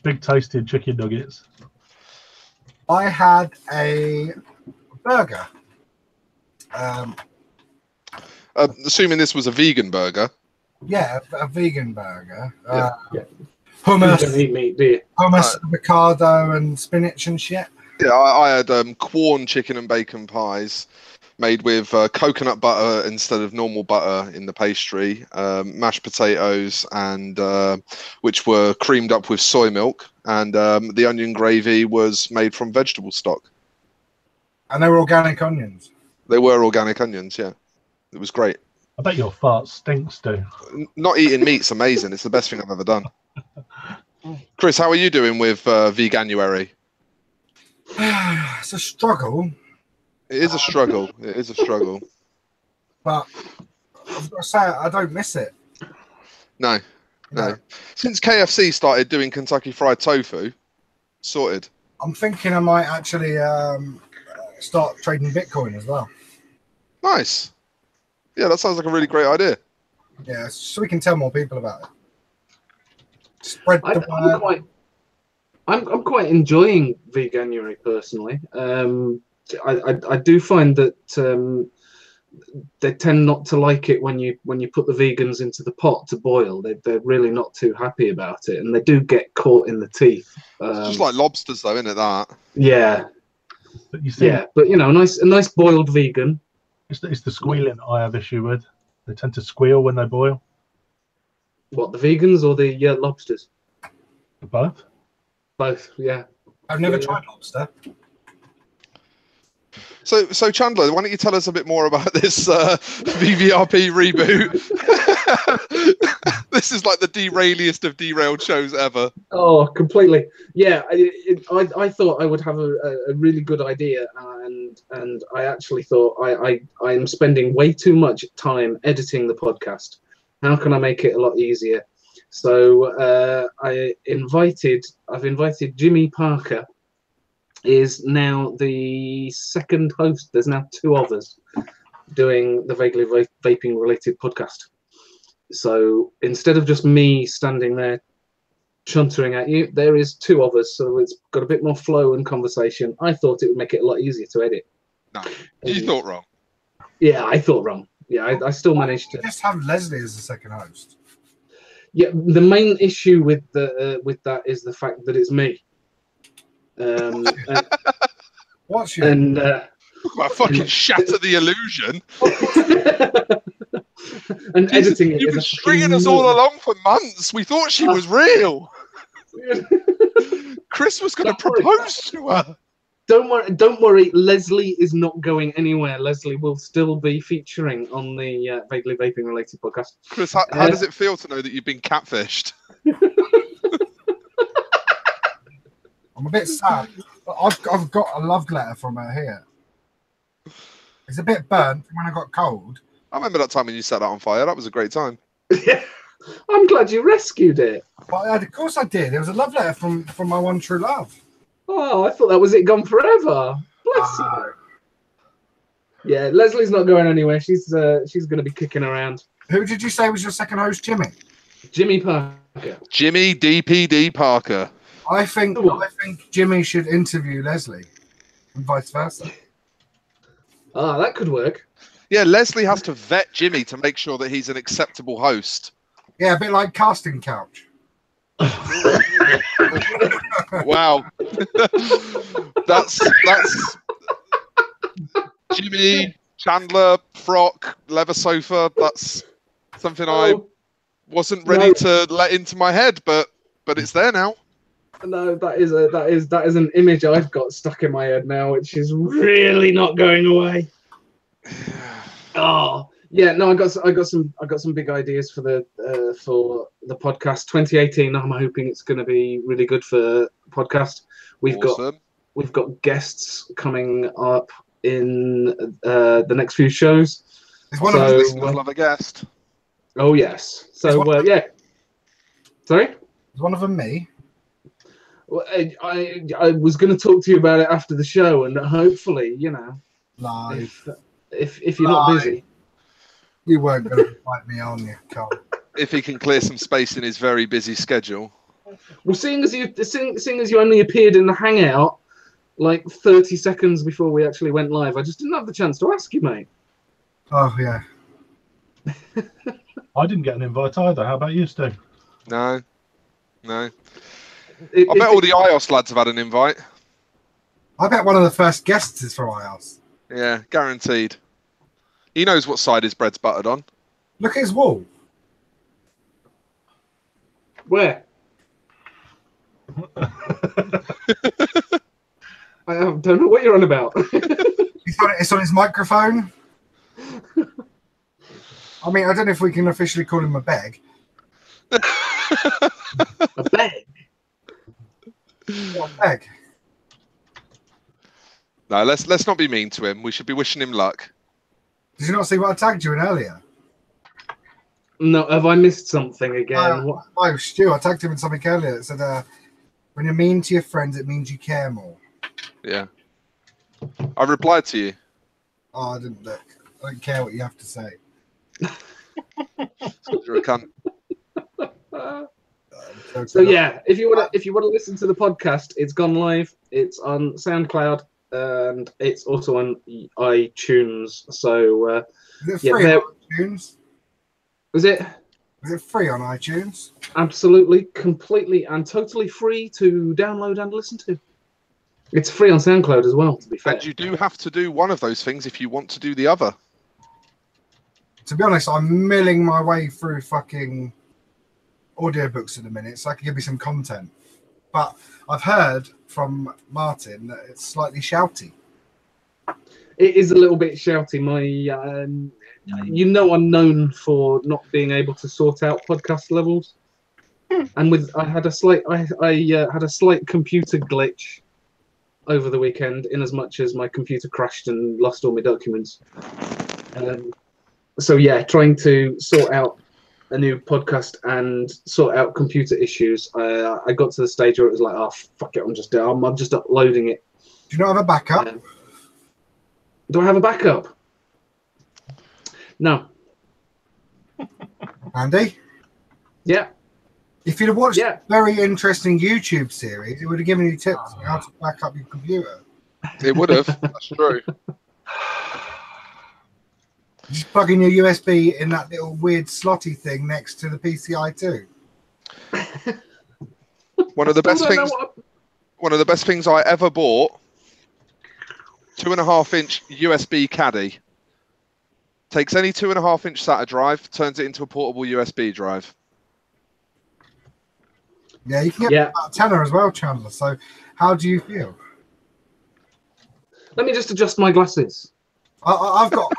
Big tasty chicken nuggets. I had a burger. Assuming this was a vegan burger. Yeah, a vegan burger. Yeah. Hummus, You don't eat meat, do you? hummus, avocado, and spinach and shit. Yeah, I had Quorn chicken and bacon pies made with coconut butter instead of normal butter in the pastry, mashed potatoes, and which were creamed up with soy milk, and the onion gravy was made from vegetable stock. And they were organic onions. They were organic onions, yeah. It was great. I bet your fart stinks, Stu. Not eating meat's amazing. It's the best thing I've ever done. Chris, how are you doing with Veganuary? It's a struggle. It is a struggle. It is a struggle. But I've got to say, I don't miss it. No. Since KFC started doing Kentucky Fried Tofu, sorted. I'm thinking I might actually start trading Bitcoin as well. Nice. Yeah, that sounds like a really great idea. Yeah, so we can tell more people about it. Spread the word. I'm quite enjoying Veganuary personally. I do find that they tend not to like it when you put the vegans into the pot to boil. They're really not too happy about it, and they do get caught in the teeth. It's just like lobsters, though, isn't it? That. Yeah. But you see, Yeah, but a nice boiled vegan. it's the squealing I have issue with. They tend to squeal when they boil. What, the vegans or the lobsters? Both. Both, yeah. I've never tried lobster. So Chandler, why don't you tell us a bit more about this VVRP reboot? This is like the derailiest of derailed shows ever. Oh, completely. Yeah, I thought I would have a really good idea, and I actually thought I'm spending way too much time editing the podcast. How can I make it a lot easier? So I've invited Jimmy Parker. Is now the second host. There's now two of us doing the Vaguely Vaping related podcast. So instead of just me standing there chuntering at you, there is two of us. So it's got a bit more flow and conversation. I thought it would make it a lot easier to edit. No, you thought wrong. Yeah, I thought wrong. Yeah, I still managed to. Just have Leslie as the second host. Yeah, the main issue with that is the fact that it's me. What's your Well, fucking shatter the illusion. And Jesus, editing it. You've been stringing us all along for months. We thought she was real. Chris was going to propose to her. Don't worry. Leslie is not going anywhere. Leslie will still be featuring on the Vaguely Vaping related podcast. Chris, how does it feel to know that you've been catfished? I'm a bit sad. But I've got a love letter from her here. It's a bit burnt from when I got cold. I remember that time when you set that on fire. That was a great time. I'm glad you rescued it. But of course I did. It was a love letter from my one true love. Oh, I thought that was it gone forever. Bless you. Yeah, Leslie's not going anywhere. She's going to be kicking around. Who did you say was your second host, Jimmy? Jimmy Parker. Jimmy DPD Parker. I think Jimmy should interview Leslie, and vice versa. Ah, that could work. Yeah, Leslie has to vet Jimmy to make sure that he's an acceptable host. Yeah, a bit like casting couch. Wow. that's Jimmy, Chandler, Frock, leather sofa. That's something I wasn't ready to let into my head, but it's there now. No, that is an image I've got stuck in my head now, which is really not going away. Oh yeah, no, I got some big ideas for the podcast 2018. I'm hoping it's going to be really good for the podcast. We've got guests coming up in the next few shows. One of us listeners love a guest. Oh yes. So yeah. Sorry. Was one of them me? Well, I was going to talk to you about it after the show, and hopefully, you know, No. if you're not busy. You weren't going to invite me on, you can't. If he can clear some space in his very busy schedule. Well, seeing as you only appeared in the Hangout like 30 seconds before we actually went live, I just didn't have the chance to ask you, mate. Oh, yeah. I didn't get an invite either. How about you, Stu? No. I bet all the iOS lads have had an invite. I bet one of the first guests is from iOS. Yeah, guaranteed. He knows what side his bread's buttered on. Look at his wall. Where? I don't know what you're on about. It's on his microphone. I mean, I don't know if we can officially call him a beg. A beg? What a beg? No, let's not be mean to him. We should be wishing him luck. Did you not see what I tagged you in earlier? No, have I missed something again? No, Stu, I tagged him in something earlier that said, when you're mean to your friends, it means you care more. Yeah. I replied to you. Oh, I didn't look. I don't care what you have to say. You're a cunt. So yeah, if you want to listen to the podcast, it's gone live. It's on SoundCloud and it's also on iTunes. So is it free on iTunes? Is it? Is it free on iTunes? Absolutely, completely, and totally free to download and listen to. It's free on SoundCloud as well, to be fair. And you do have to do one of those things if you want to do the other. To be honest, I'm milling my way through fucking audiobooks in a minute so I can give you some content. But I've heard from Martin that it's slightly shouty. It is a little bit shouty. I'm known for not being able to sort out podcast levels, and I had a slight computer glitch over the weekend, in as much as my computer crashed and lost all my documents. So yeah, trying to sort out a new podcast and sort out computer issues. I got to the stage where it was like, oh fuck it, I'm just uploading it. Do you not have a backup? Do I have a backup? No. Andy? Yeah. If you'd have watched a very interesting YouTube series, it would have given you tips on how to back up your computer. It would have. That's true. Just plug in your USB in that little weird slotty thing next to the PCI 2. One of the best things I ever bought. 2.5-inch USB caddy. Takes any 2.5-inch SATA drive, turns it into a portable USB drive. Yeah, you can get about a tenner as well, Chandler. So, how do you feel? Let me just adjust my glasses. I've got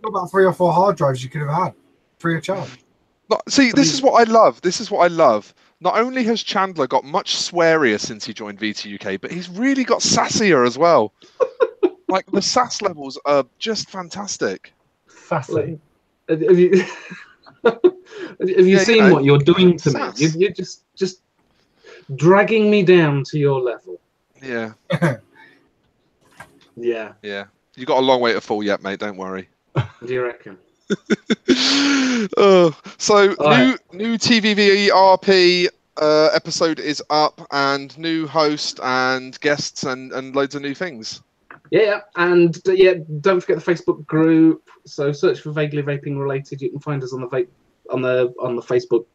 about 3 or 4 hard drives you could have had free of charge. See, this is what I love. Not only has Chandler got much swearier since he joined VT UK, but he's really got sassier as well. Like, the sass levels are just fantastic. Sassy. Have you seen what you're doing to me? You're just dragging me down to your level. Yeah. Yeah. Yeah. You got a long way to fall yet, mate. Don't worry. Do you reckon? So new TVVRP episode is up, and new host and guests and loads of new things. Yeah, and don't forget the Facebook group. So search for Vaguely Vaping Related. You can find us on the Facebook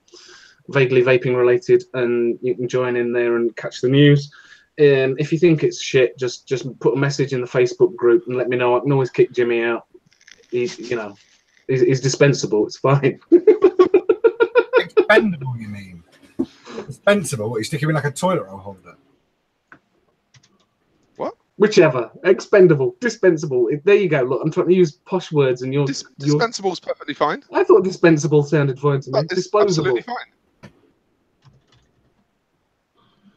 Vaguely Vaping Related, and you can join in there and catch the news. If you think it's shit, just put a message in the Facebook group and let me know. I can always kick Jimmy out. He's dispensable. It's fine. Expendable, you mean? Dispensable? What, you stick him in like a toilet roll holder? What? Whichever. Expendable. Dispensable. There you go. Look, I'm trying to use posh words, and you're dispensable is perfectly fine. I thought dispensable sounded fine to me. Disposable. Absolutely fine.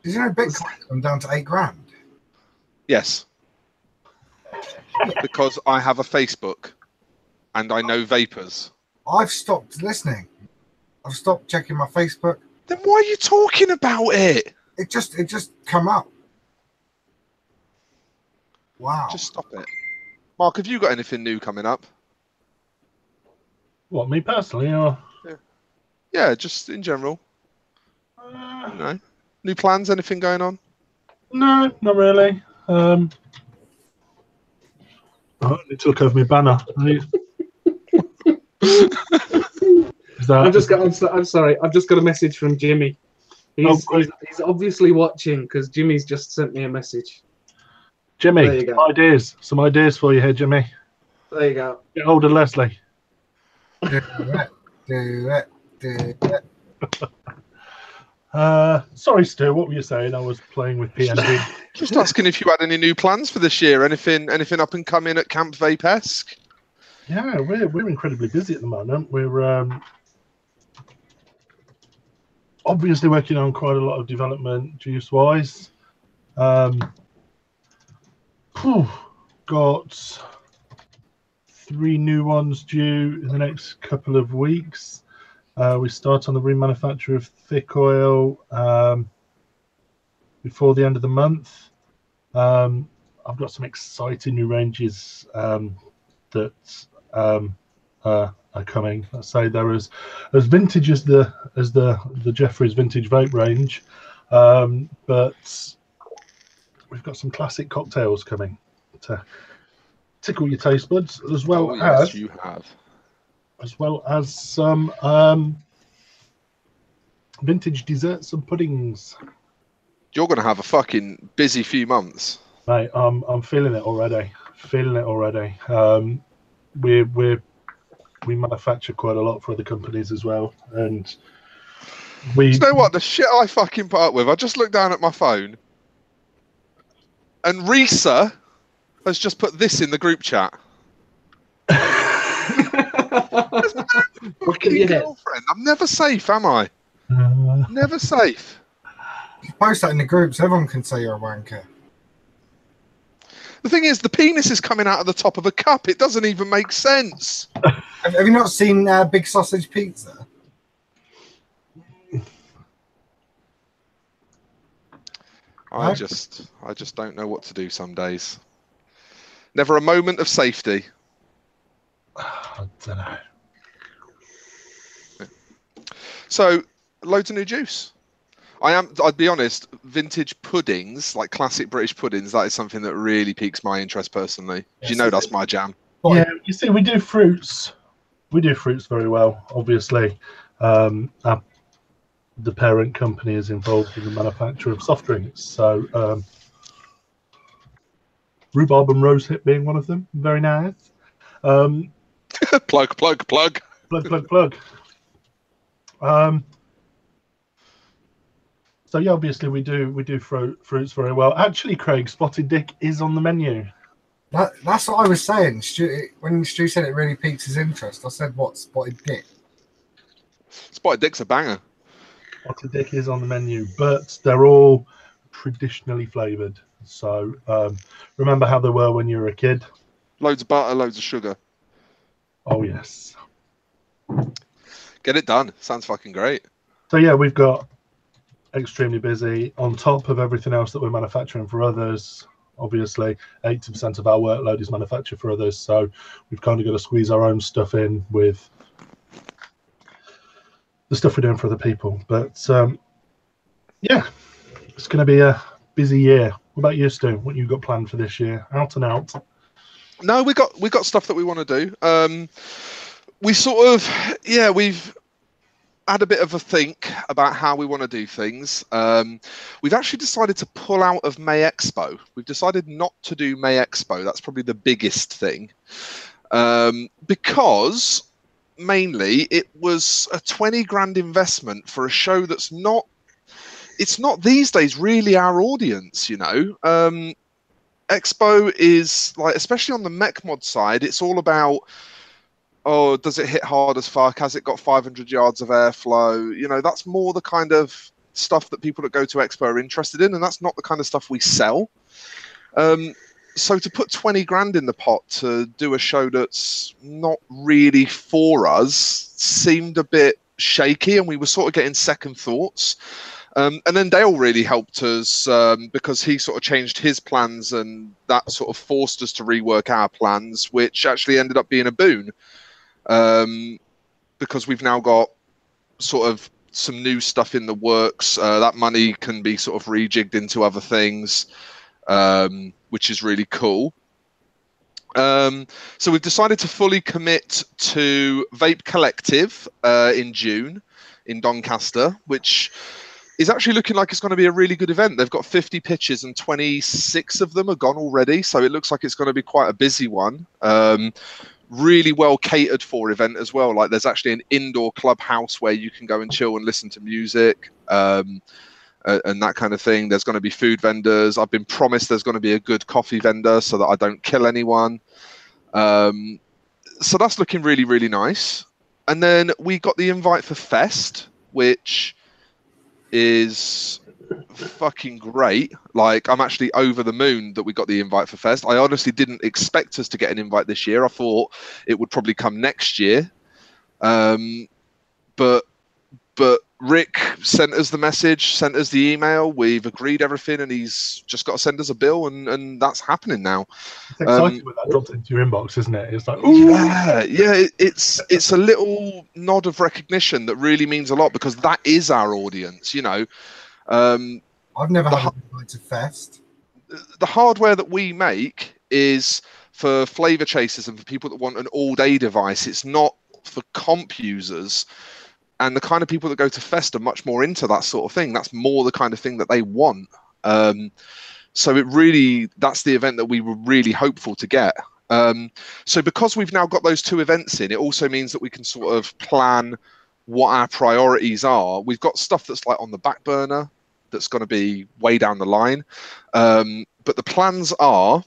Did you know Bitcoin's gone down to $8,000? Yes. Because I have a Facebook and I know vapors. I've stopped listening. I've stopped checking my Facebook. Then why are you talking about it? It just come up. Wow. Just stop it. Mark, have you got anything new coming up? What, me personally, or? Yeah, just in general. No. New plans? Anything going on? No, not really. Oh, it took over my banner. Is that... I'm sorry. I've just got a message from Jimmy. He's obviously watching because Jimmy's just sent me a message. Jimmy, There you go. ideas. Some ideas for you here, Jimmy. There you go. Get hold of Leslie. Do it. Sorry, Stu. What were you saying? I was playing with PNG. Just asking if you had any new plans for this year. Anything up and coming at Camp Vape-esque? Yeah, we're incredibly busy at the moment. We're obviously working on quite a lot of development juice-wise. Got 3 new ones due in the next couple of weeks. We start on the remanufacture of thick oil before the end of the month. I've got some exciting new ranges that are coming. Let's say they're as vintage as the Jeffries vintage vape range, but we've got some classic cocktails coming to tickle your taste buds, as well as you have. As well as some vintage desserts and puddings. You're going to have a fucking busy few months. Mate, I'm feeling it already. We manufacture quite a lot for other companies as well, and we. You know what? The shit I fucking put up with. I just looked down at my phone, and Risa has just put this in the group chat. What can you get? Girlfriend. I'm never safe, am I? Never safe. Post that in the group so everyone can say you're a wanker. The thing is, the penis is coming out of the top of a cup. It doesn't even make sense. Have you not seen Big Sausage Pizza? I just don't know what to do some days. Never a moment of safety. I don't know. So, loads of new juice. I'd be honest, vintage puddings, like classic British puddings, that is something that really piques my interest personally. Yes, You know that's my jam. Yeah, you see, we do fruits. We do fruits very well, obviously. The parent company is involved in the manufacture of soft drinks. So, rhubarb and rosehip being one of them. Very nice. Plug. Plug. So yeah, obviously we do fruits very well. Actually, Craig, spotted dick is on the menu. That's what I was saying. When Stu said it really piques his interest, I said, "What, spotted dick?" Spotted dick's a banger. Spotted dick is on the menu, but they're all traditionally flavoured. So remember how they were when you were a kid. Loads of butter, loads of sugar. Oh yes. Get it done. Sounds fucking great. So yeah, we've got extremely busy on top of everything else that we're manufacturing for others. Obviously, 80% of our workload is manufactured for others, so we've kind of got to squeeze our own stuff in with the stuff we're doing for other people. But yeah, it's going to be a busy year. What about you, Stu? What you got planned for this year? Out and out? No, we got stuff that we want to do. We sort of, yeah, we've had a bit of a think about how we want to do things. We've actually decided to pull out of May Expo. We've decided not to do May Expo. That's probably the biggest thing. Because mainly it was a 20 grand investment for a show that's not, it's not these days really our audience, you know. Expo is like, especially on the mech mod side, it's all about, oh, does it hit hard as fuck? Has it got 500 yards of airflow? You know, that's more the kind of stuff that people that go to Expo are interested in, and that's not the kind of stuff we sell. So to put 20 grand in the pot to do a show that's not really for us seemed a bit shaky, and we were sort of getting second thoughts. And then Dale really helped us because he sort of changed his plans, and that sort of forced us to rework our plans, which actually ended up being a boon because we've now got sort of some new stuff in the works. That money can be sort of rejigged into other things, which is really cool. So we've decided to fully commit to Vape Collective in June in Doncaster, which is actually looking like it's going to be a really good event. They've got 50 pitches and 26 of them are gone already, so it looks like it's going to be quite a busy one. Really well catered for event as well. Like there's actually an indoor clubhouse where you can go and chill and listen to music and that kind of thing. There's going to be food vendors. I've been promised there's going to be a good coffee vendor so that I don't kill anyone. So that's looking really, really nice. And then we got the invite for Fest, which is fucking great. Like, I'm actually over the moon that we got the invite for Fest. I honestly didn't expect us to get an invite this year. I thought it would probably come next year. But Rick sent us the message, sent us the email. We've agreed everything, and he's just got to send us a bill, and that's happening now. It's exciting when that drops into your inbox, isn't it? It's like, ooh. Yeah. It's a little nod of recognition that really means a lot because that is our audience, you know. I've never had an invite to Fest. The hardware that we make is for flavor chasers and for people that want an all-day device. It's not for comp users. And the kind of people that go to Fest are much more into that sort of thing. That's more the kind of thing that they want. So it really, that's the event that we were really hopeful to get. So because we've now got those two events in, it also means that we can sort of plan what our priorities are. We've got stuff that's like on the back burner that's going to be way down the line. But the plans are,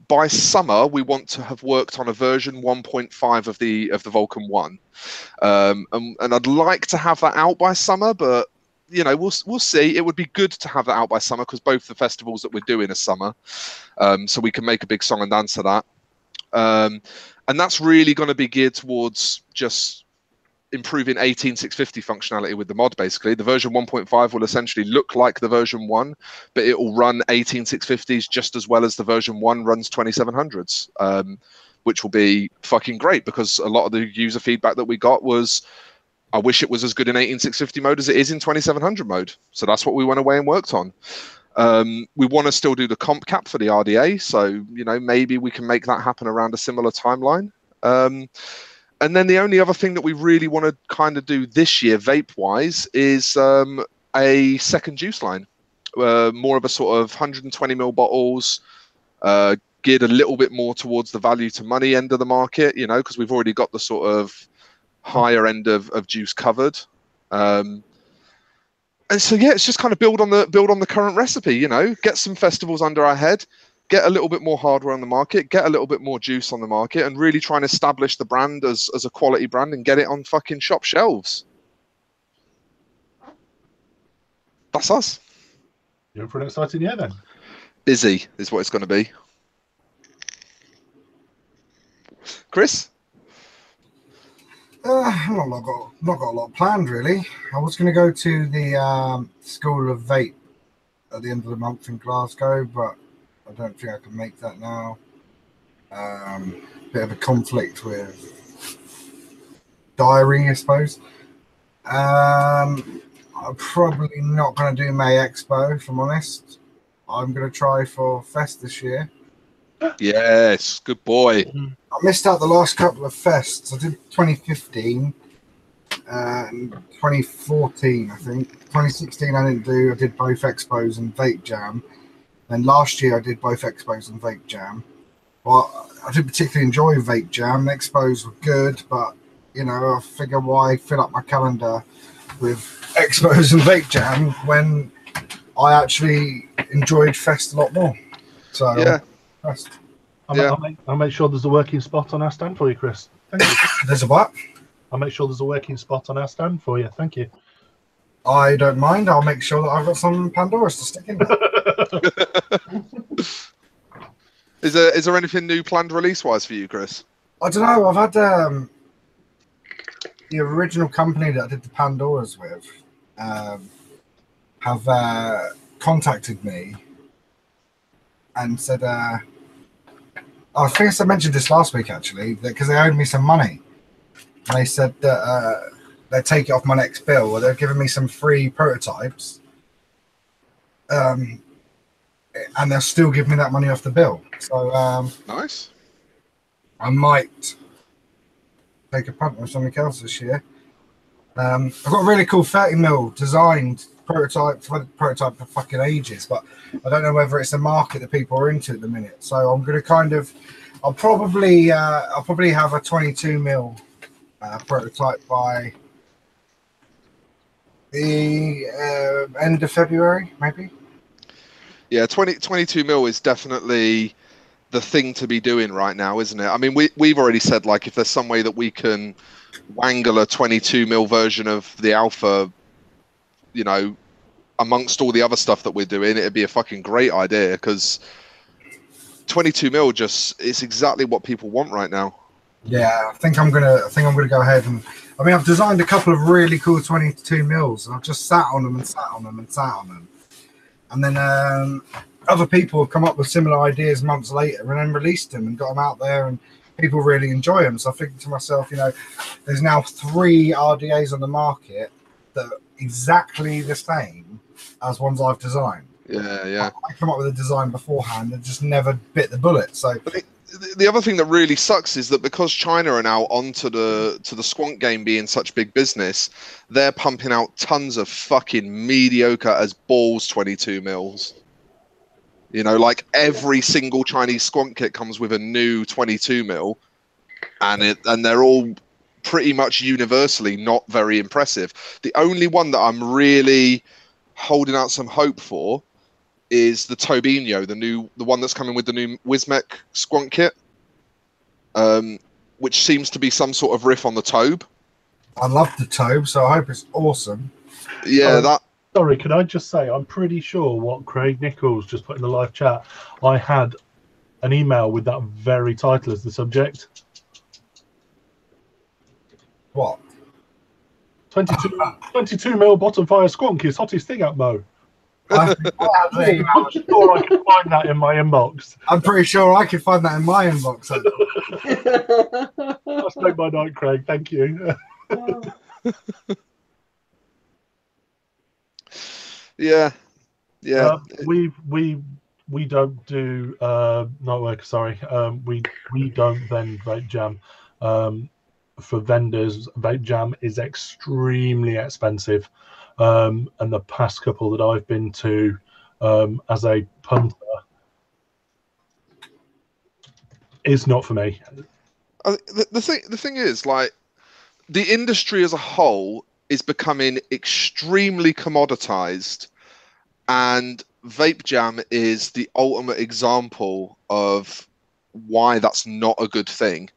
by summer, we want to have worked on a version 1.5 of the Vulcan 1. And I'd like to have that out by summer, but you know, we'll see. It would be good to have that out by summer because both the festivals that we're doing are summer, so we can make a big song and dance to that. And that's really going to be geared towards just improving 18650 functionality with the mod. Basically, the version 1.5 will essentially look like the version 1, but it will run 18650s just as well as the version 1 runs 2700s. Which will be fucking great because a lot of the user feedback that we got was, I wish it was as good in 18650 mode as it is in 2700 mode. So that's what we went away and worked on. We want to still do the comp cap for the RDA. So, you know, maybe we can make that happen around a similar timeline. And then the only other thing that we really want to kind of do this year, vape-wise, is a second juice line. More of a sort of 120ml bottles, geared a little bit more towards the value to money end of the market, you know, because we've already got the sort of higher end of juice covered. And so, yeah, it's just kind of build on the current recipe, you know, get some festivals under our head, get a little bit more hardware on the market, get a little bit more juice on the market, and really try and establish the brand as a quality brand and get it on fucking shop shelves. That's us. You're in for an exciting year then. Busy is what it's going to be. Chris? I've not got a lot planned, really. I was going to go to the School of Vape at the end of the month in Glasgow, but I don't think I can make that now. Bit of a conflict with diary, I suppose. I'm probably not going to do May Expo, if I'm honest. I'm going to try for Fest this year. Yes, good boy. I missed out the last couple of fests. I did 2015 and 2014, I think. 2016 I didn't do. I did both Expos and Vape Jam. And last year I did both Expos and Vape Jam. Well, I didn't particularly enjoy Vape Jam. The Expos were good, but, you know, I figure why fill up my calendar with Expos and Vape Jam when I actually enjoyed Fest a lot more. So, yeah. Fest. I'll make sure there's a working spot on our stand for you, Chris. Thank you. There's a what? I'll make sure there's a working spot on our stand for you. Thank you. I don't mind. I'll make sure that I've got some Pandoras to stick in there. Is there anything new planned release-wise for you, Chris? I don't know. I've had the original company that I did the Pandoras with have contacted me and said, I think I mentioned this last week actually, because they owed me some money. And they said that they'd take it off my next bill, or they're giving me some free prototypes. And they'll still give me that money off the bill. So Nice. I might take a punt with something else this year. I've got a really cool 30mm designed prototype for fucking ages, but I don't know whether it's a market that people are into at the minute. So I'm going to I'll probably have a 22mm prototype by the end of February, maybe. Yeah, 22mm is definitely the thing to be doing right now, isn't it? I mean, we've already said, like, if there's some way that we can wangle a 22mm version of the Alpha, you know, amongst all the other stuff that we're doing, it'd be a fucking great idea, because 22mm it's exactly what people want right now. Yeah, I think I'm gonna go ahead and. I mean, I've designed a couple of really cool 22mm, and I've just sat on them and sat on them and sat on them, and then other people have come up with similar ideas months later and then released them and got them out there, and people really enjoy them. So I think to myself, you know, there's now 3 RDAs on the market that are exactly the same as ones I've designed. Yeah. I come up with a design beforehand and just never bit the bullet. So. The other thing that really sucks is that because China are now onto the squonk game being such big business, they're pumping out tons of fucking mediocre as balls 22mm. You know, like every single Chinese squonk kit comes with a new 22mm, and they're all pretty much universally not very impressive. The only one that I'm really holding out some hope for is the Tobino, the one that's coming with the new Wismec squonk kit, which seems to be some sort of riff on the Tobe. I love the Tobe, so I hope it's awesome. Yeah, Sorry, can I just say, I'm pretty sure what Craig Nichols just put in the live chat, I had an email with that very title as the subject. What? 22mm bottom fire squonk is hottest thing up, Mo. I'm sure I can find that in my inbox. I'm pretty sure I could find that in my inbox. That's made my night, Craig. Thank you. Yeah. We don't do night work. Sorry, we don't vend Vape Jam. For vendors, Vape Jam is extremely expensive. And the past couple that I've been to as a punter is not for me. The thing is, like, the industry as a whole is becoming extremely commoditized, and Vape Jam is the ultimate example of why that's not a good thing.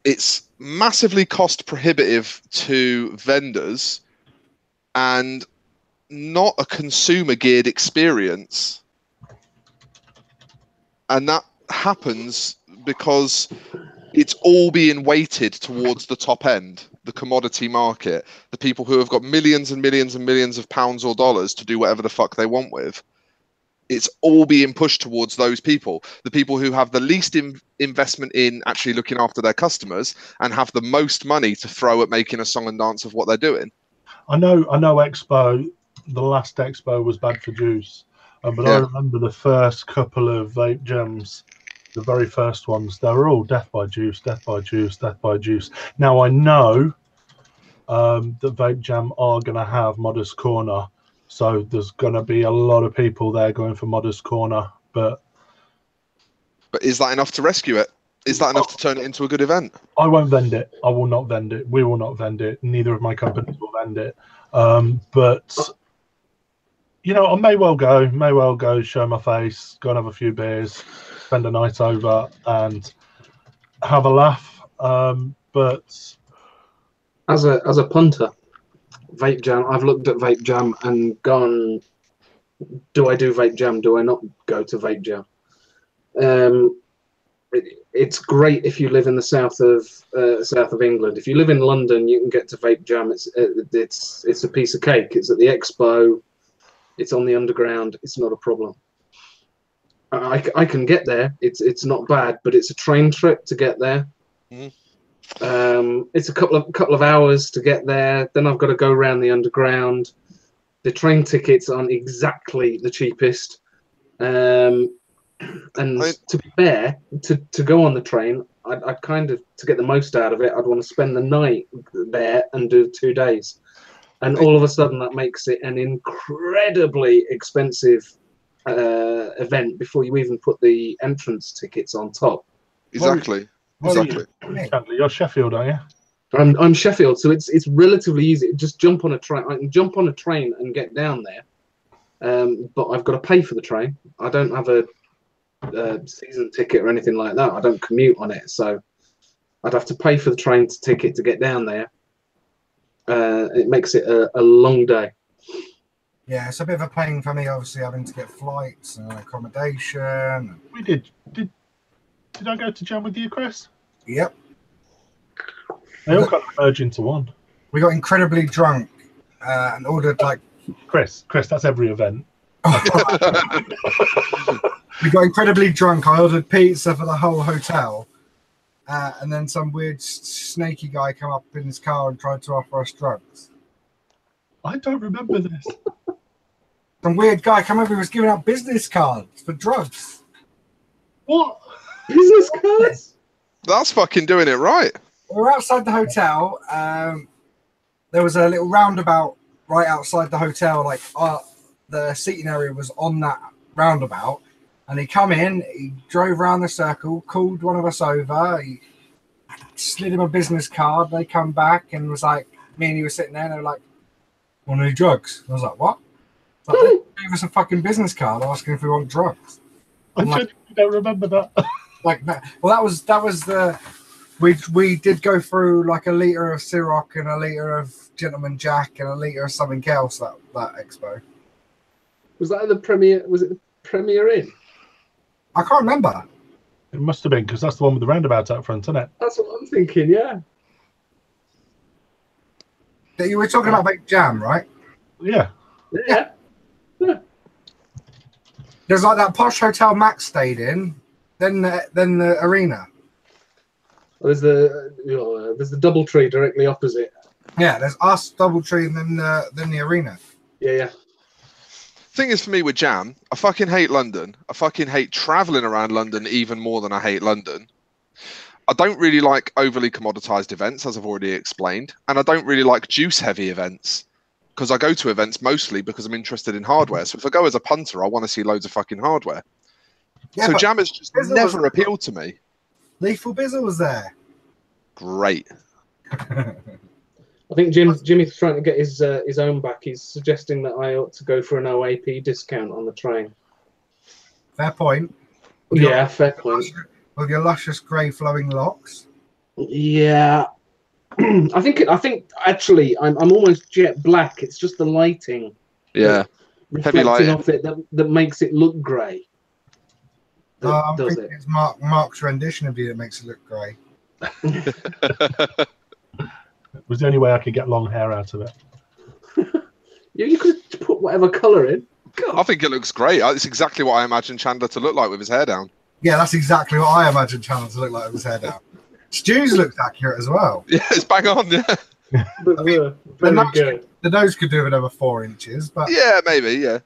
It's massively cost prohibitive to vendors and not a consumer geared experience. And that happens because it's all being weighted towards the top end, the commodity market, the people who have got millions and millions and millions of pounds or dollars to do whatever the fuck they want with. It's all being pushed towards those people, the people who have the least investment in actually looking after their customers and have the most money to throw at making a song and dance of what they're doing. I know Expo, the last Expo was bad for juice, but yeah. I remember the first couple of Vape Jams, the very first ones, they were all death by juice, death by juice, death by juice. Now I know that Vape Jam are going to have Modest Corner, so there's going to be a lot of people there going for Modest Corner, but is that enough to rescue it? Is that enough to turn it into a good event? I won't vend it. I will not vend it. We will not vend it. Neither of my companies will vend it. But, you know, I may well go, show my face, go and have a few beers, spend a night over and have a laugh. But as a punter, Vape Jam, I've looked at Vape Jam and gone, do I do Vape Jam? Do I not go to Vape Jam? It's great if you live in the south of England. If you live in London, you can get to Vape Jam. It's a piece of cake. It's at the Expo. It's on the Underground. It's not a problem. I can get there. It's not bad, but it's a train trip to get there. It's a couple of hours to get there. Then I've got to go around the Underground. The train tickets aren't exactly the cheapest. And to be fair, to go on the train, I'd kind of, to get the most out of it, I'd want to spend the night there and do 2 days. And all of a sudden, that makes it an incredibly expensive event before you even put the entrance tickets on top. Exactly. You're Sheffield, are you? I'm Sheffield, so it's relatively easy. Just jump on a train. I can jump on a train and get down there, but I've got to pay for the train. I don't have a season ticket or anything like that. I don't commute on it, so I'd have to pay for the train ticket to get down there. It makes it a long day. Yeah, it's a bit of a pain for me, obviously, having to get flights and accommodation. We did I go to jam with you, Chris? Yep. They all kind of merge into one. We got incredibly drunk and ordered like... Chris, that's every event. We got incredibly drunk. I ordered pizza for the whole hotel. And then some weird snaky guy came up in his car and tried to offer us drugs. I don't remember this. Some weird guy came over, he was giving out business cards for drugs. What? Business cards? That's fucking doing it right. We were outside the hotel. There was a little roundabout right outside the hotel. Like the seating area was on that roundabout. And he come in, he drove around the circle, called one of us over. He slid him a business card. They come back and was like, me and he were sitting there and they were like, want any drugs? I was like, what? Like, they gave us a fucking business card asking if we want drugs. I don't remember that. Like, well, that was the... We did go through like a litre of Ciroc and a litre of Gentleman Jack and a litre of something else that expo. Was that the Premier? Was it the Premier Inn? I can't remember. It must have been, because that's the one with the roundabout out front, isn't it? That's what I'm thinking, yeah. You were talking about Vape Jam, right? Yeah. Yeah. There's like that posh hotel Max stayed in, then the arena. There's the DoubleTree directly opposite. Yeah, there's us, DoubleTree, and then the arena. Yeah. Thing is, for me with jam, I fucking hate London. I fucking hate traveling around London even more than I hate London. I don't really like overly commoditized events, as I've already explained, and I don't really like juice-heavy events, because I go to events mostly because I'm interested in hardware. So if I go as a punter, I want to see loads of fucking hardware. Yeah, so jam has just never appealed to me. Lethal Bizzle was there. Great. I think Jimmy's trying to get his own back. He's suggesting that I ought to go for an OAP discount on the train. Fair point. Yeah, fair point. With your luscious grey flowing locks. Yeah. I think actually I'm almost jet black. It's just the lighting. Yeah. Heavy lighting off it that makes it look grey. I think it's Mark's rendition of you that makes it look grey. It was the only way I could get long hair out of it. You could put whatever colour in. God. I think it looks great. It's exactly what I imagine Chandler to look like with his hair down. Yeah, that's exactly what I imagine Chandler to look like with his hair down. Stu's looks accurate as well. Yeah, it's bang on, yeah. The nose could do with another 4 inches, but... Yeah, maybe, yeah.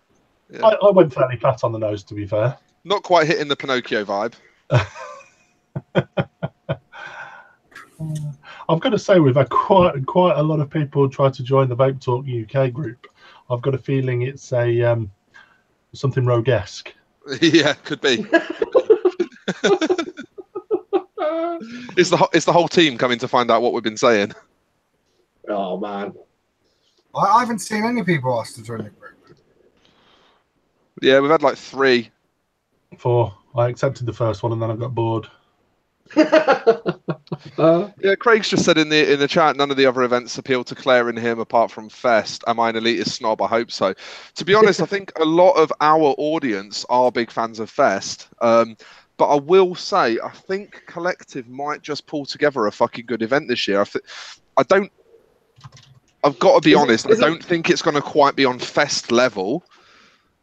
I went fairly flat on the nose, to be fair. Not quite hitting the Pinocchio vibe. I've got to say, we've had quite a lot of people try to join the Vape Talk UK group. I've got a feeling it's a something rogue-esque. Yeah, could be. It's the whole team coming to find out what we've been saying. Oh man, I haven't seen any people ask to join the group. Yeah, we've had like 3. 4. I accepted the first one and then I got bored. Yeah, Craig's just said in the chat, none of the other events appeal to Claire and him apart from Fest. Am I an elitist snob? I hope so. To be honest, I think a lot of our audience are big fans of Fest. But I will say, I think Collective might just pull together a fucking good event this year. I've got to be honest, I don't think it's going to quite be on Fest level.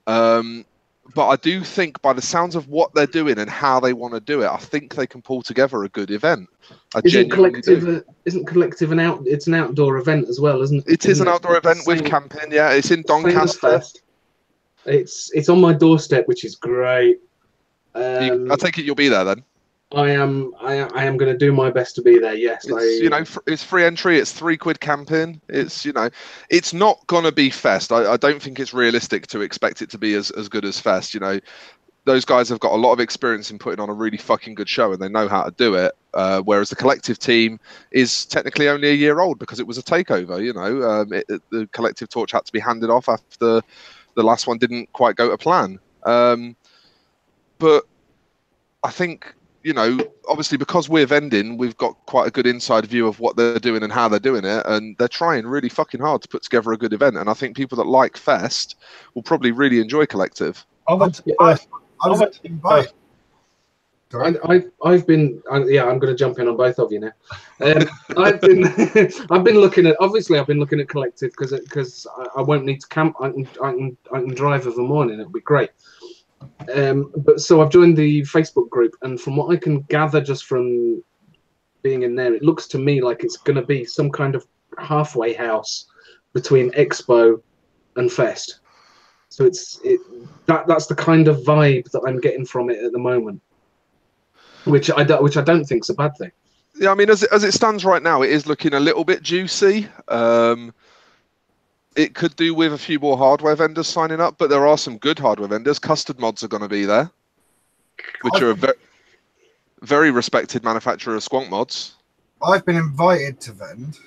But I do think by the sounds of what they're doing and how they want to do it, I think they can pull together a good event. Isn't Collective it's an outdoor event as well, isn't it? It is an outdoor event with camping, yeah. It's in Doncaster. It's on my doorstep, which is great. I take it you'll be there then. I am going to do my best to be there. Yes, it's free entry. It's £3 camping. It's not gonna be Fest. I don't think it's realistic to expect it to be as good as Fest. Those guys have got a lot of experience in putting on a really fucking good show, and they know how to do it. Whereas the Collective team is technically only a year old because it was a takeover. The Collective torch had to be handed off after the last one didn't quite go to plan. But I think, obviously because we're vending, we've got quite a good inside view of what they're doing and how they're doing it, and they're trying really fucking hard to put together a good event. And I think people that like Fest will probably really enjoy Collective. I'm going to jump in on both of you now. I've been looking at Collective because I won't need to camp. I can drive of the morning. It'll be great. But so I've joined the Facebook group, and from what I can gather just from being in there, it looks to me like it's going to be some kind of halfway house between Expo and Fest. So that's the kind of vibe that I'm getting from it at the moment, which I don't think is a bad thing. Yeah, I mean, as it stands right now, it is looking a little bit juicy. It could do with a few more hardware vendors signing up, but there are some good hardware vendors. Custard Mods are going to be there, which are a very respected manufacturer of squonk mods. I've been invited to vend.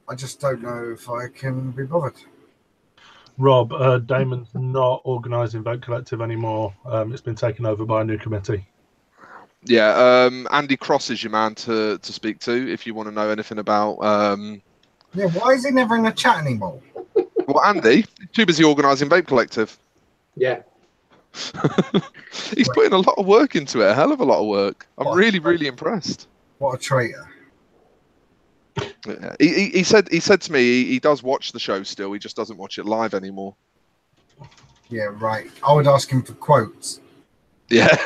I just don't know if I can be bothered. Rob, Damon's not organising Vape Collective anymore. It's been taken over by a new committee. Yeah, Andy Cross is your man to speak to if you want to know anything about... Yeah, why is he never in the chat anymore? Well, Andy, too busy organising Vape Collective. Yeah. He's putting a lot of work into it, a hell of a lot of work. I'm really impressed. What a traitor. Yeah. He said to me he does watch the show still, he just doesn't watch it live anymore. Yeah, right. I would ask him for quotes. Yeah.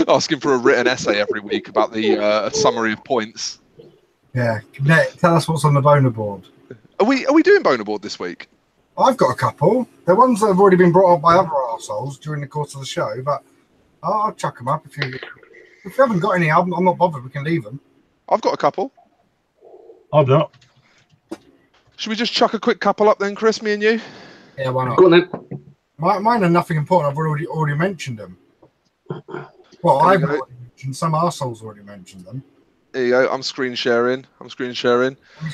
Asking for a written essay every week about the summary of points. Yeah, Nick, tell us what's on the boner board. Are we doing boner board this week? I've got a couple. They're ones that have already been brought up by other arseholes during the course of the show, but I'll chuck them up if you haven't got any. I'm not bothered. We can leave them. I've got a couple. I've not. Should we just chuck a quick couple up then, Chris? Me and you. Yeah, why not? Go on then. Mine are nothing important. I've already mentioned them. Well, I've already mentioned. Some arseholes already mentioned them. There you go. I'm screen sharing.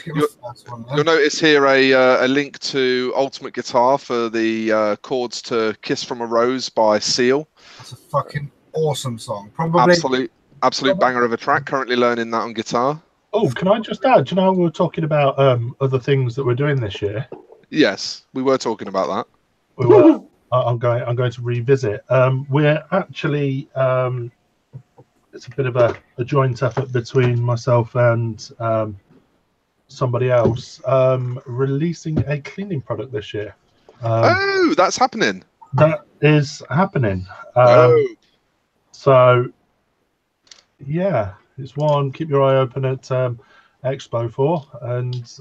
You'll notice here a link to Ultimate Guitar for the chords to "Kiss from a Rose" by Seal. That's a fucking awesome song. Probably absolute banger of a track. Currently learning that on guitar. Oh, can I just add? Do you know we were talking about other things that we're doing this year? Yes, we were talking about that. We were. I'm going to revisit. We're actually. It's a bit of a joint effort between myself and somebody else, releasing a cleaning product this year. Oh, that's happening. That is happening. So, yeah, it's one. Keep your eye open at Expo for, and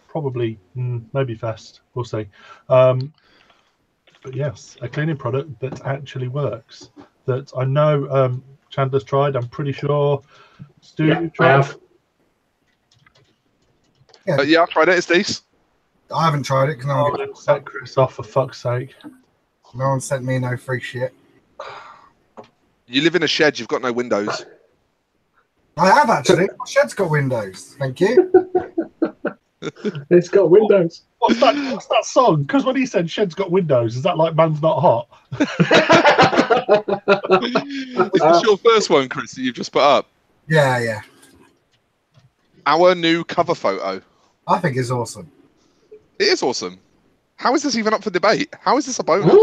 probably maybe Fest. We'll see. But yes, a cleaning product that actually works. That I know. Chandler's tried. I'm pretty sure. Stu, you tried? Yeah, I've tried it. It's decent. I haven't tried it because no one set Chris off, for fuck's sake. No one sent me no free shit. You live in a shed. You've got no windows. I have actually. My shed's got windows. Thank you. It's got windows. What's that song? Because when he said shed's got windows, is that like man's not hot? Is this your first one, Chris, that you've just put up? Yeah. Our new cover photo. I think it's awesome. It is awesome. How is this even up for debate? How is this a bonus?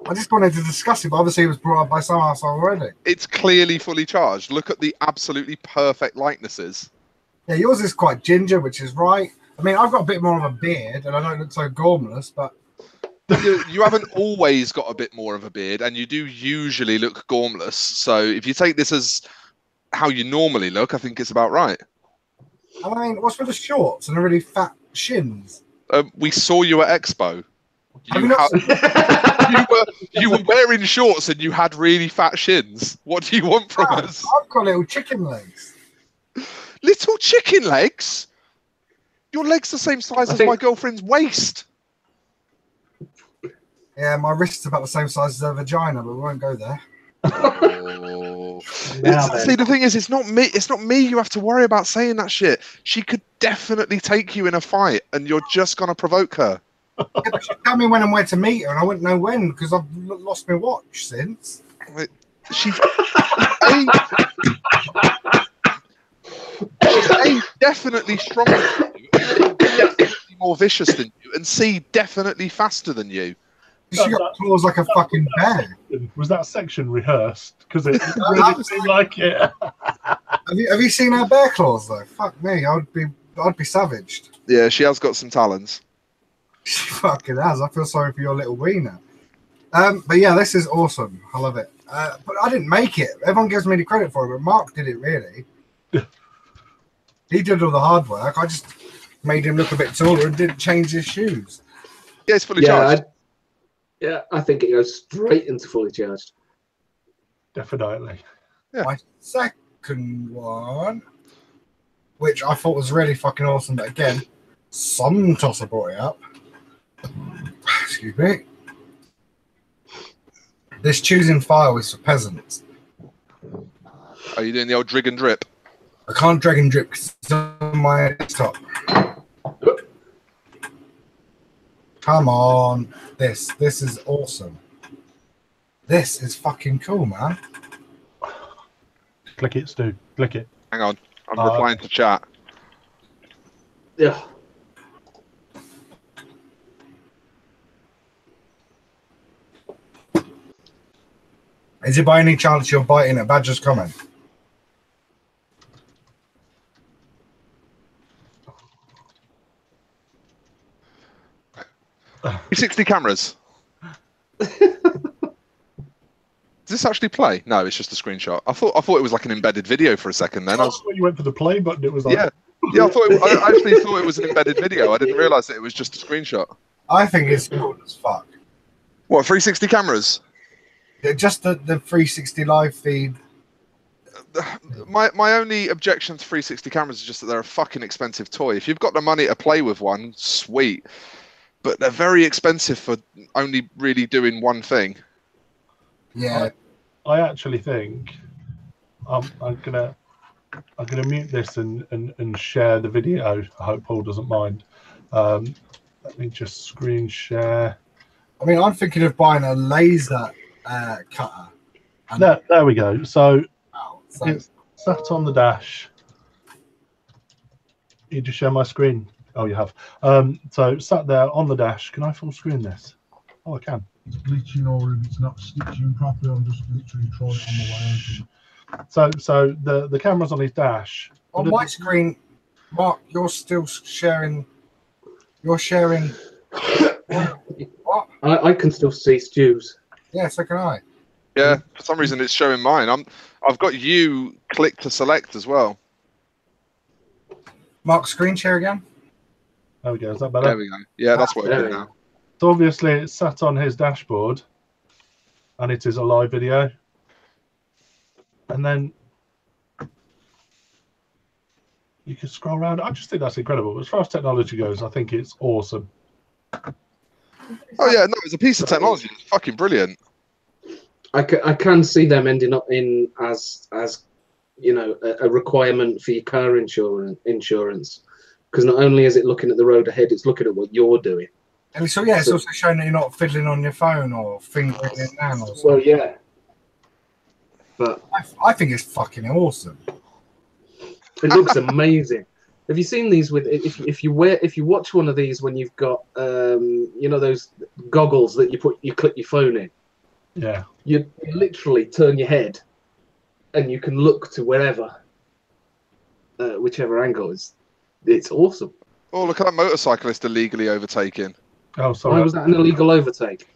I just wanted to discuss it, but obviously it was brought up by some arsehole already. It's clearly fully charged. Look at the absolutely perfect likenesses. Yeah, yours is quite ginger, which is right. I mean, I've got a bit more of a beard, and I don't look so gormless, but... You haven't always got a bit more of a beard, and you do usually look gormless. So if you take this as how you normally look, I think it's about right. I mean, what's with the shorts and the really fat shins? We saw you at Expo. Have you not You were wearing shorts and you had really fat shins. What do you want from us? I've got little chicken legs. Little chicken legs? Your legs the same size as my girlfriend's waist. Yeah, my wrist's about the same size as her vagina, but we won't go there. Oh. See, the thing is, it's not me. It's not me. You have to worry about saying that shit. She could definitely take you in a fight, and you're just gonna provoke her. Yeah, but she'd tell me when and where to meet her, and I wouldn't know when because I've lost my watch since. She's A, definitely stronger than you, definitely more vicious than you, and C, definitely faster than you. She got claws like a fucking bear. Was that section rehearsed? Because it really seemed like it. Have you seen her bear claws though? Fuck me, I'd be savaged. Yeah, she has got some talons. She fucking has. I feel sorry for your little wiener. But yeah, this is awesome. I love it. But I didn't make it. Everyone gives me the credit for it, but Mark did it really. He did all the hard work. I just made him look a bit taller and didn't change his shoes. Yeah, it's fully charged. I think it goes straight into fully charged. Definitely. Yeah. My second one, which I thought was really fucking awesome, but again, some tosser brought it up. Excuse me. This choosing file is for peasants. Are you doing the old drag and drip? I can't drag and drip because it's on my desktop. Come on. This is awesome. This is fucking cool, man. Click it, Stu. Click it. Hang on. I'm replying to chat. Yeah. Is it by any chance you're biting a Badger's comment? E-60 cameras. Does this actually play? No, it's just a screenshot. I thought it was like an embedded video for a second. Then That's when you went for the play button. It was like yeah. I actually thought it was an embedded video. I didn't realise that it was just a screenshot. I think it's cool as fuck. What, 360 cameras? Yeah, just the 360 live feed. My only objection to 360 cameras is just that they're a fucking expensive toy. If you've got the money to play with one, sweet. But they're very expensive for only really doing one thing. Yeah. I actually think I'm gonna mute this and share the video. I hope Paul doesn't mind. Let me just screen share. I mean, I'm thinking of buying a laser cutter. There we go. So So it's sat on the dash. You just share my screen. Oh, you have. So sat there on the dash. Can I full screen this? Oh, I can. It's glitching or if it's not stitching properly, I'm just literally trying it on my way. So the camera's on his dash. on my screen, Mark, you're still sharing. You're sharing. What? I can still see Stu's. Yeah, so can I. Yeah, for some reason it's showing mine. I've got you click to select as well. Mark, screen share again. There we go. Is that better? There we go. Yeah, that's what it did now. So obviously it's sat on his dashboard, and it is a live video. And then you can scroll around. I just think that's incredible. As far as technology goes, I think it's awesome. Oh yeah, no, it's a piece of technology. It's fucking brilliant. I can see them ending up in as you know a requirement for your car insurance, because not only is it looking at the road ahead, it's looking at what you're doing. And so yeah, it's also showing that you're not fiddling on your phone or fingering it down or something. Well, yeah. But I think it's fucking awesome. it looks amazing. Have you seen these with if you watch one of these when you've got you know those goggles that you click your phone in? Yeah. You literally turn your head, and you can look to wherever, whichever angle is. It's awesome. Oh, look at that motorcyclist illegally overtaking. Oh, Why sorry. was that an illegal overtake?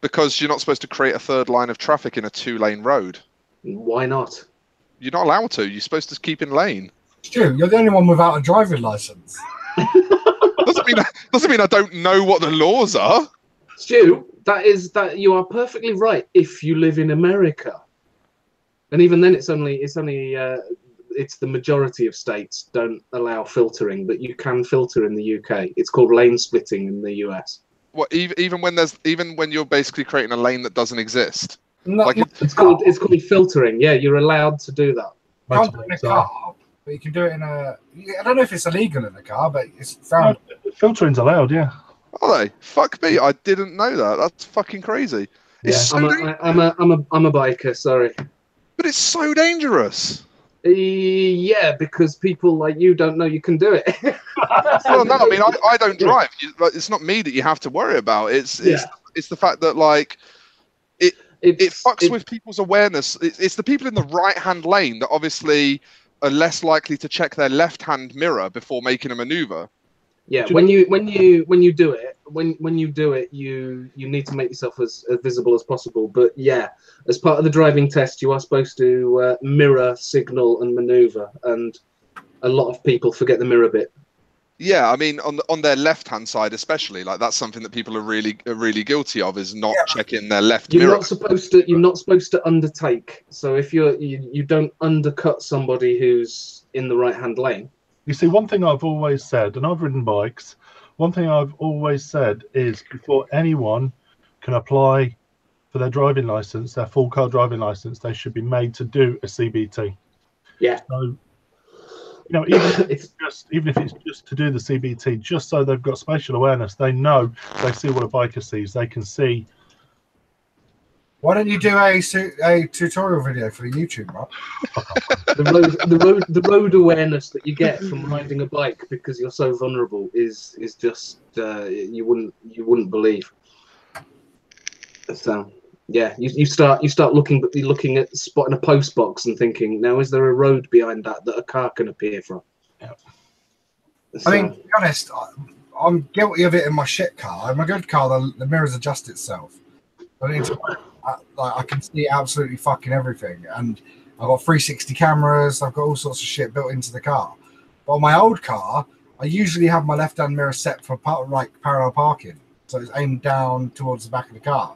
Because you're not supposed to create a third line of traffic in a 2-lane road. Why not? You're not allowed to. You're supposed to keep in lane. Stu, you're the only one without a driving license. Doesn't mean I don't know what the laws are. Stu, that you are perfectly right if you live in America, and even then it's the majority of states don't allow filtering, but you can filter in the UK. It's called lane splitting in the US. What even when you're basically creating a lane that doesn't exist. No, Like It's called filtering. Yeah, you're allowed to do that. you can't do it in a car, but you can do it in a. I don't know if it's illegal in a car, but it's found. Filtering's allowed, yeah. Are they? Fuck me, I didn't know that. That's fucking crazy. It's Yeah. so I'm a biker. Sorry. but it's so dangerous. Yeah, because people like you don't know you can do it. Well, no, I mean, I don't drive. It's not me that you have to worry about. It's the fact that like it fucks with people's awareness. It's the people in the right-hand lane that obviously are less likely to check their left-hand mirror before making a maneuver. Yeah, when you do it, you need to make yourself as visible as possible. But yeah, as part of the driving test, you are supposed to mirror, signal, and maneuver. And a lot of people forget the mirror bit. Yeah, I mean, on their left-hand side especially, like that's something that people are really guilty of, is not checking their left mirror. You're not supposed to undertake. So if you don't undercut somebody who's in the right-hand lane. You see, one thing I've always said, and I've ridden bikes, one thing I've always said is before anyone can apply for their driving license, their full car driving license, they should be made to do a CBT. Yeah. So, even if it's just to do the CBT, just so they've got spatial awareness, they know, they see what a biker sees, they can see. Why don't you do a tutorial video for YouTube, Rob? The road awareness that you get from riding a bike because you're so vulnerable is just you wouldn't believe. So yeah, you start looking at spotting a post box and thinking, now is there a road behind that a car can appear from? Yeah. So, I mean, to be honest, I'm guilty of it in my shit car. In my good car, the mirrors adjust itself. I can see absolutely fucking everything, and I've got 360 cameras. I've got all sorts of shit built into the car. But on my old car, I usually have my left-hand mirror set for parallel parking, so it's aimed down towards the back of the car.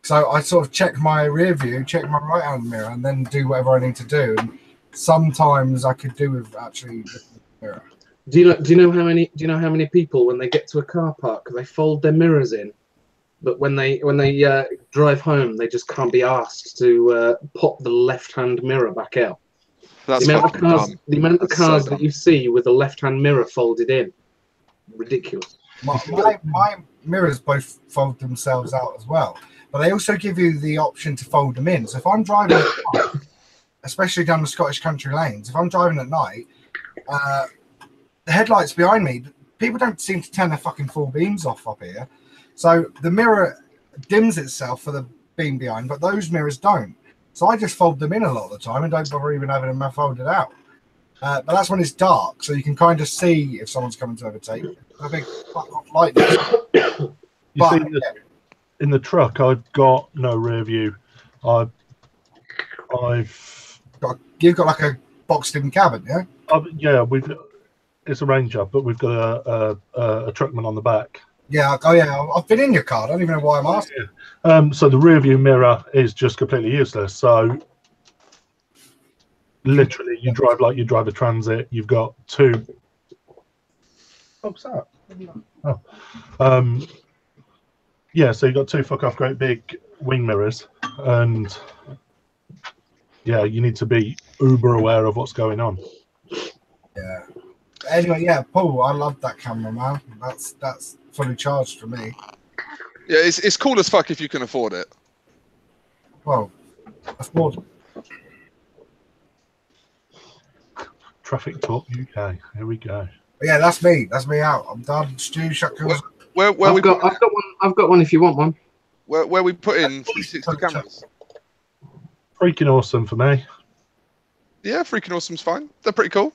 So I sort of check my rear view, check my right-hand mirror, and then do whatever I need to do. And sometimes I could do with actually the mirror. do you know how many people, when they get to a car park, they fold their mirrors in, but when they drive home, they just can't be asked to pop the left-hand mirror back out. That's the fucking dumb. The amount of That's cars so that dumb. you see with the left-hand mirror folded in, ridiculous. My mirrors both fold themselves out as well, but they also give you the option to fold them in. So if I'm driving at night, especially down the Scottish country lanes, if I'm driving at night, the headlights behind me, people don't seem to turn their fucking full beams off up here. So the mirror dims itself for the beam behind, but those mirrors don't. So I just fold them in a lot of the time and don't bother even having them folded out. But that's when it's dark, so you can kind of see if someone's coming to overtake. A big light. In the truck, I've got no rear view. You've got like a boxed-in cabin, yeah? Yeah, it's a Ranger, but we've got a truckman on the back. Yeah. Oh, yeah. I've been in your car. I don't even know why I'm asking. Yeah. So the rear view mirror is just completely useless. So literally, you drive like you drive a Transit. You've got two. What's that? Oh. Yeah. So you've got two fuck off great big wing mirrors, and yeah, you need to be uber aware of what's going on. Yeah. Anyway, yeah, Paul, I love that camera, man. That's fully charged for me. Yeah, it's cool as fuck if you can afford it. Well, afford it. Traffic Talk UK. Here we go. But yeah, that's me. That's me out. I'm done. Stu, shut your. Where I've got one if you want one. where we put in 360 cameras. Freaking awesome for me. Yeah, freaking awesome's fine. They're pretty cool.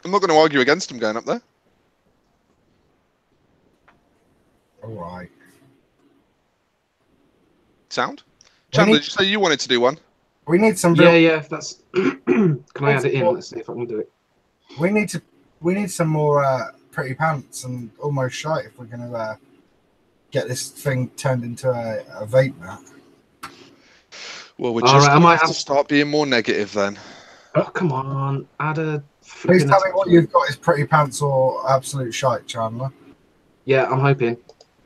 I'm not going to argue against them going up there. All right. Sound? Chandler, did you say you wanted to do one? We need some. Yeah, yeah. If that's. Can I add it in? Let's see if I can do it. We need some more pretty pants and almost shite if we're going to get this thing turned into a vape mat. Well, we're just I might have to start being more negative then. Oh, come on. Add a. Please tell me what you've got is pretty pants or absolute shite, Chandler. Yeah, I'm hoping.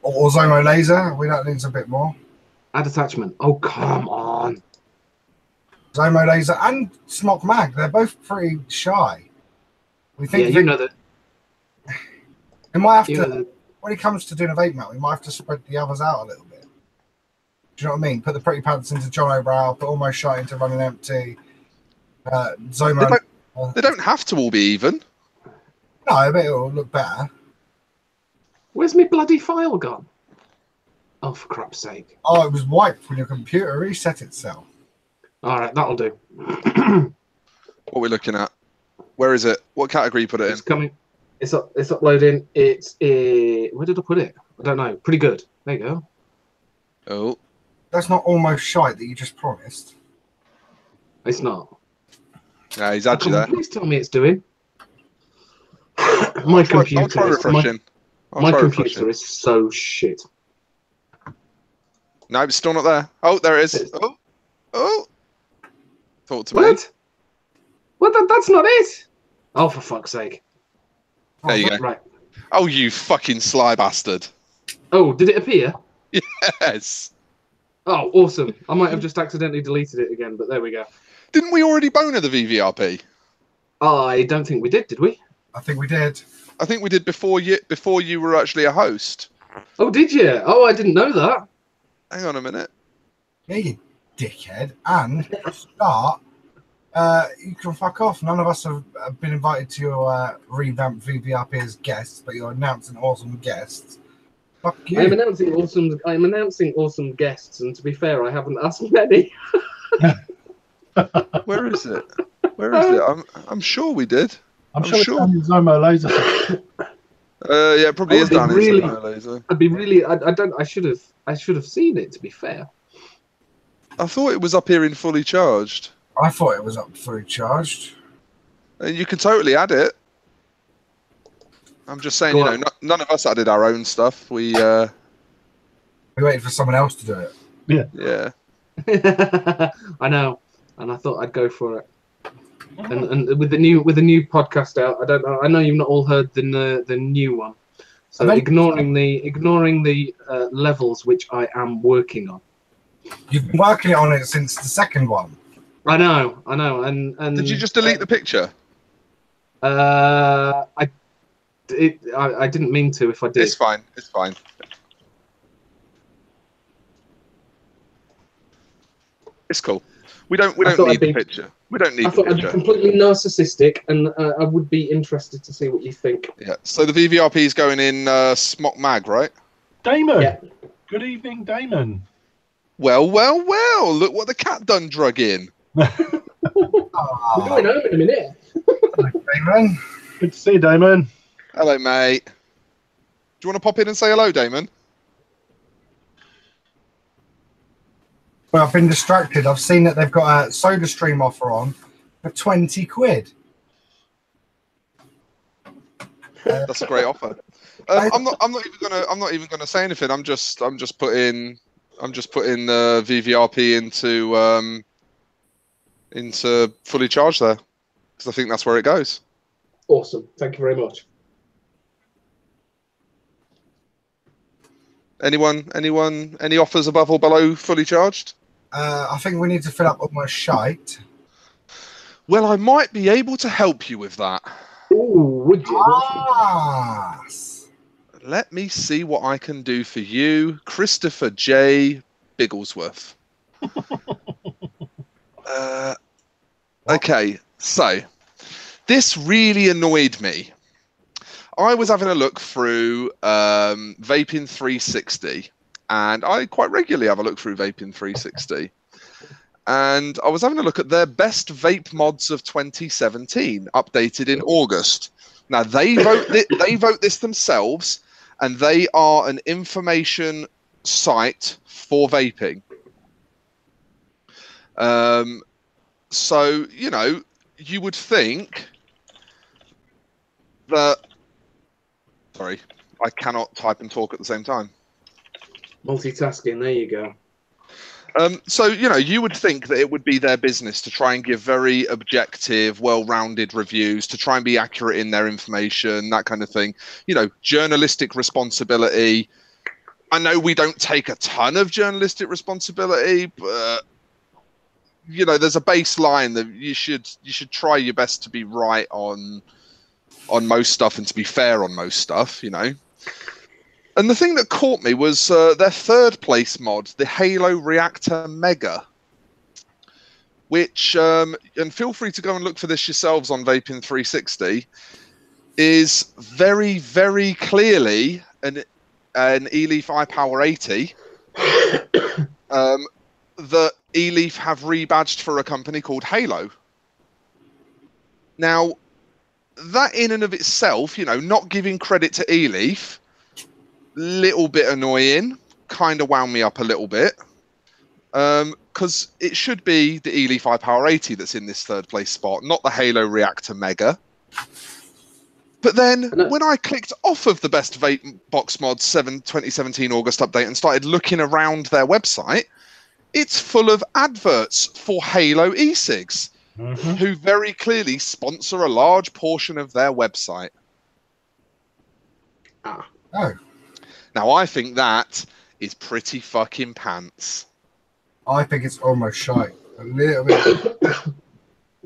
Or Zomo laser. We don't need a bit more. Add attachment. Oh, come on. Zomo laser and Smock Mag. They're both pretty shy. We think. Yeah, you know that. We might have to. When it comes to doing a vape mat, we might have to spread the others out a little bit. Do you know what I mean? Put the pretty pants into John O'Brow, put almost shot into Running Empty. Zomo. They don't have to all be even. No, I bet it'll look better. Where's my bloody file gone? Oh, for crap's sake. Oh, it was wiped when your computer reset itself. All right, that'll do. What are we looking at? Where is it? What category you put it in? It's coming. It's up. It's uploading. It's where did I put it? I don't know. Pretty good. There you go. Oh. That's not almost shite that you just promised. It's not. Yeah, he's actually there. Please tell me it's doing. My computer. I'll try refreshing. My computer is so shit. No, it's still not there. Oh, there it is. Oh. Talk to me. What? What? That's not it. Oh, for fuck's sake. There you go. Right. Oh, you fucking sly bastard. Oh, did it appear? Yes. Oh, awesome. I might have just accidentally deleted it again, but there we go. Didn't we already boner the VVRP? I don't think we did we? I think we did. I think we did before you were actually a host. Oh, did you? Oh, I didn't know that. Hang on a minute. Yeah, you dickhead. And to start, you can fuck off. None of us have been invited to your revamped VVRP as guests, but you're announcing awesome guests. Fuck you. I'm announcing awesome guests, and to be fair, I haven't asked many. Where is it? Where is it? I'm sure we did. I'm sure it's down in Zomo laser. Yeah, it probably is down in Zomo laser. I'd be really. I should have seen it. To be fair, I thought it was up here in fully charged. I thought it was up fully charged. And you can totally add it. I'm just saying, none of us added our own stuff. We waited for someone else to do it. Yeah. I know, and I thought I'd go for it. And with the new podcast out, I don't know. I know you've not all heard the new one, so ignoring the levels which I am working on. You've been working on it since the second one. I know, and did you just delete the picture? I didn't mean to. If I did, it's fine. It's fine. It's cool. We don't need the picture. We don't need the picture. I'd be completely narcissistic, and I would be interested to see what you think. Yeah. So the VVRP is going in Smock Mag, right? Damon. Yeah. Good evening, Damon. Well. Look what the cat done drug in. We're going home in a minute. Damon. Good to see you, Damon. Hello, mate. Do you want to pop in and say hello, Damon? Well, I've been distracted. I've seen that they've got a Soda Stream offer on for 20 quid. That's a great offer. I'm not even gonna say anything. I'm just putting the VVRP into fully charged there because I think that's where it goes. Awesome. Thank you very much. Anyone? Any offers above or below fully charged? I think we need to fill up all my shite. Well, I might be able to help you with that. Ooh, would you? Let me see what I can do for you, Christopher J. Bigglesworth. Okay, so this really annoyed me. I was having a look through Vaping 360, and I quite regularly have a look through Vaping 360. And I was having a look at their best vape mods of 2017, updated in August. Now they vote this themselves, and they are an information site for vaping. So you know, you would think that. Sorry, I cannot type and talk at the same time. Multitasking. There you go. So, you know, you would think that it would be their business to try and give very objective, well-rounded reviews, to try and be accurate in their information, that kind of thing. You know, journalistic responsibility. I know we don't take a ton of journalistic responsibility, but, you know, there's a baseline that you should try your best to be right on most stuff and to be fair on most stuff, you know. And the thing that caught me was their third place mod, the Halo Reactor Mega, which, and feel free to go and look for this yourselves on Vaping 360, is very, very clearly an e-leaf iPower 80 that e-leaf have rebadged for a company called Halo. Now, that in and of itself, you know, not giving credit to e-leaf, little bit annoying, kind of wound me up a little bit, because it should be the e-leaf iPower 80 that's in this third place spot, not the Halo Reactor Mega. But then when I clicked off of the Best Vape Box Mods 2017 August update and started looking around their website, it's full of adverts for Halo e-cigs, who very clearly sponsor a large portion of their website. Oh. Now, I think that is pretty fucking pants. I think it's almost shite. A little bit.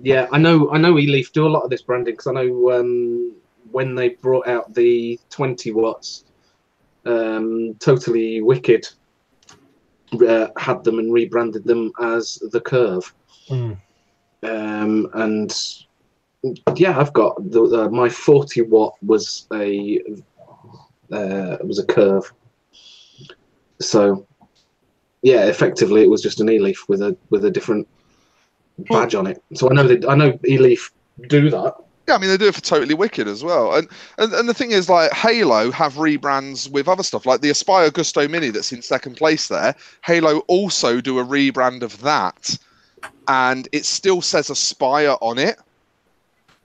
Yeah, I know e-leaf do a lot of this branding, because I know when they brought out the 20 watts, Totally Wicked had them and rebranded them as the Curve. And yeah, I've got my 40 watt was a Curve. So yeah, effectively it was just an e-leaf with a different badge on it. So I know e-leaf do that. Yeah, I mean, they do it for Totally Wicked as well. And the thing is, like, Halo have rebrands with other stuff, like the Aspire Gusto Mini that's in second place there. Halo also do a rebrand of that, and it still says Aspire on it.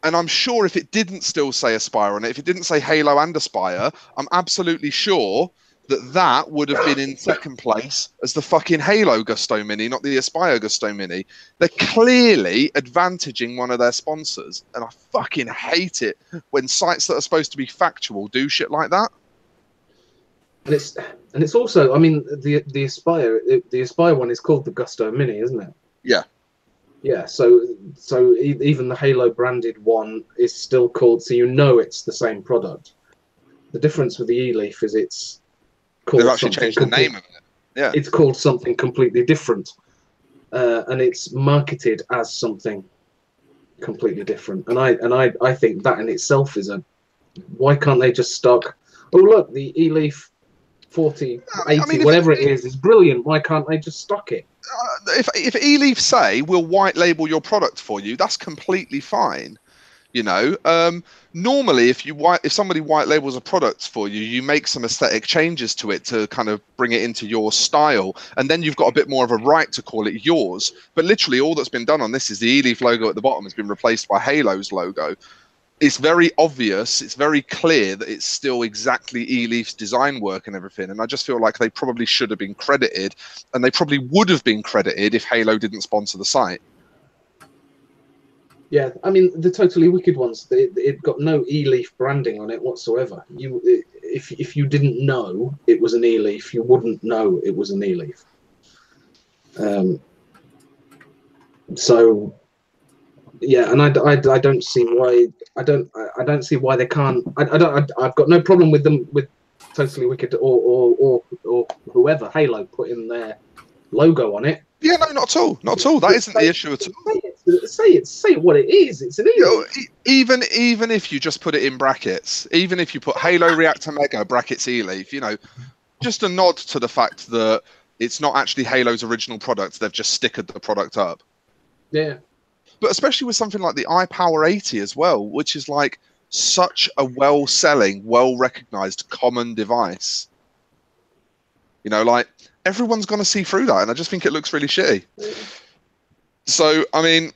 And I'm sure if it didn't still say Aspire on it, if it didn't say Halo and Aspire, I'm absolutely sure that would have been in second place as the fucking Halo Gusto Mini, not the Aspire Gusto Mini. They're clearly advantaging one of their sponsors, and I fucking hate it when sites that are supposed to be factual do shit like that. And it's also, I mean, the Aspire one is called the Gusto Mini, isn't it? Yeah. Yeah, so even the Halo branded one is still called, so you know it's the same product. The difference with the e-leaf is it's called, they've actually changed the name of it. Yeah, it's called something completely different, and it's marketed as something completely different. And I think that in itself is why can't they just stock? Oh look, the e-leaf 40, 80, I mean, whatever it is brilliant. Why can't they just stock it? If e-leaf say we'll white label your product for you, that's completely fine. You know, normally if somebody white labels a product for you, you make some aesthetic changes to it to kind of bring it into your style, and then you've got a bit more of a right to call it yours. But literally all that's been done on this is the e-leaf logo at the bottom has been replaced by Halo's logo. It's very obvious, it's very clear that it's still exactly e-leaf's design work and everything, and I just feel like they probably should have been credited, and they probably would have been credited if Halo didn't sponsor the site. Yeah, I mean, the Totally Wicked ones, it got no e-leaf branding on it whatsoever. If you didn't know it was an e-leaf, you wouldn't know it was an e-leaf. So yeah, and I don't see why I don't see why they can't. I've got no problem with them, with Totally Wicked or whoever, Halo, putting their logo on it. Yeah, no, not at all. Not at all. That isn't the issue at all. Say what it is. It's an e-leaf. Even if you just put it in brackets, even if you put Halo Reactor Mega brackets e-leaf, you know, just a nod to the fact that it's not actually Halo's original product. They've just stickered the product up. Yeah. But especially with something like the iPower 80 as well, which is like such a well-selling, well-recognized common device. You know, like everyone's going to see through that, and I just think it looks really shitty. So, I mean,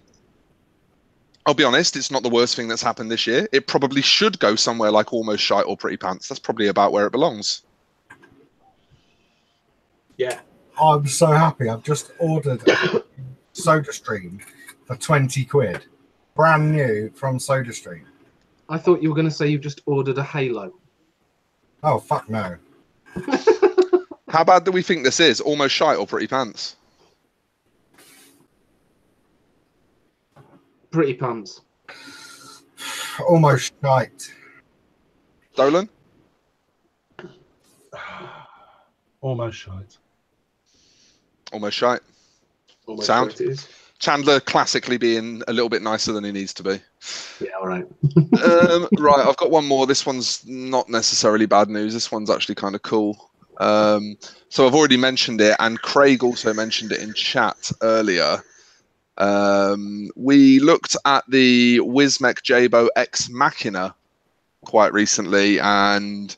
I'll be honest, it's not the worst thing that's happened this year. It probably should go somewhere like Almost Shite or Pretty Pants. That's probably about where it belongs. Yeah. I'm so happy. I've just ordered a SodaStream for 20 quid. Brand new from SodaStream. I thought you were going to say you just ordered a Halo. Oh, fuck no. How bad do we think this is? Almost Shite or Pretty Pants? Pretty Pants. Almost Shite. Dolan? Almost Shite. Almost Shite. Almost Sound? Shite it is. Chandler classically being a little bit nicer than he needs to be. Yeah, all right. Right, I've got one more. This one's not necessarily bad news. This one's actually kind of cool. So I've already mentioned it, and Craig also mentioned it in chat earlier. We looked at the Wismec Jabo Ex Machina quite recently, and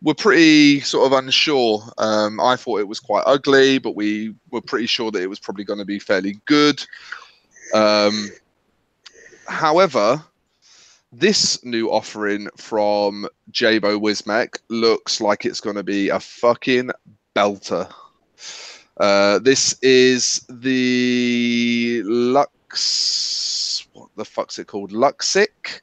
we're pretty sort of unsure. I thought it was quite ugly, but we were pretty sure that it was probably going to be fairly good. However, this new offering from Jabo Wismec looks like it's going to be a fucking belter. This is the Lux... What the fuck's it called? Luxic?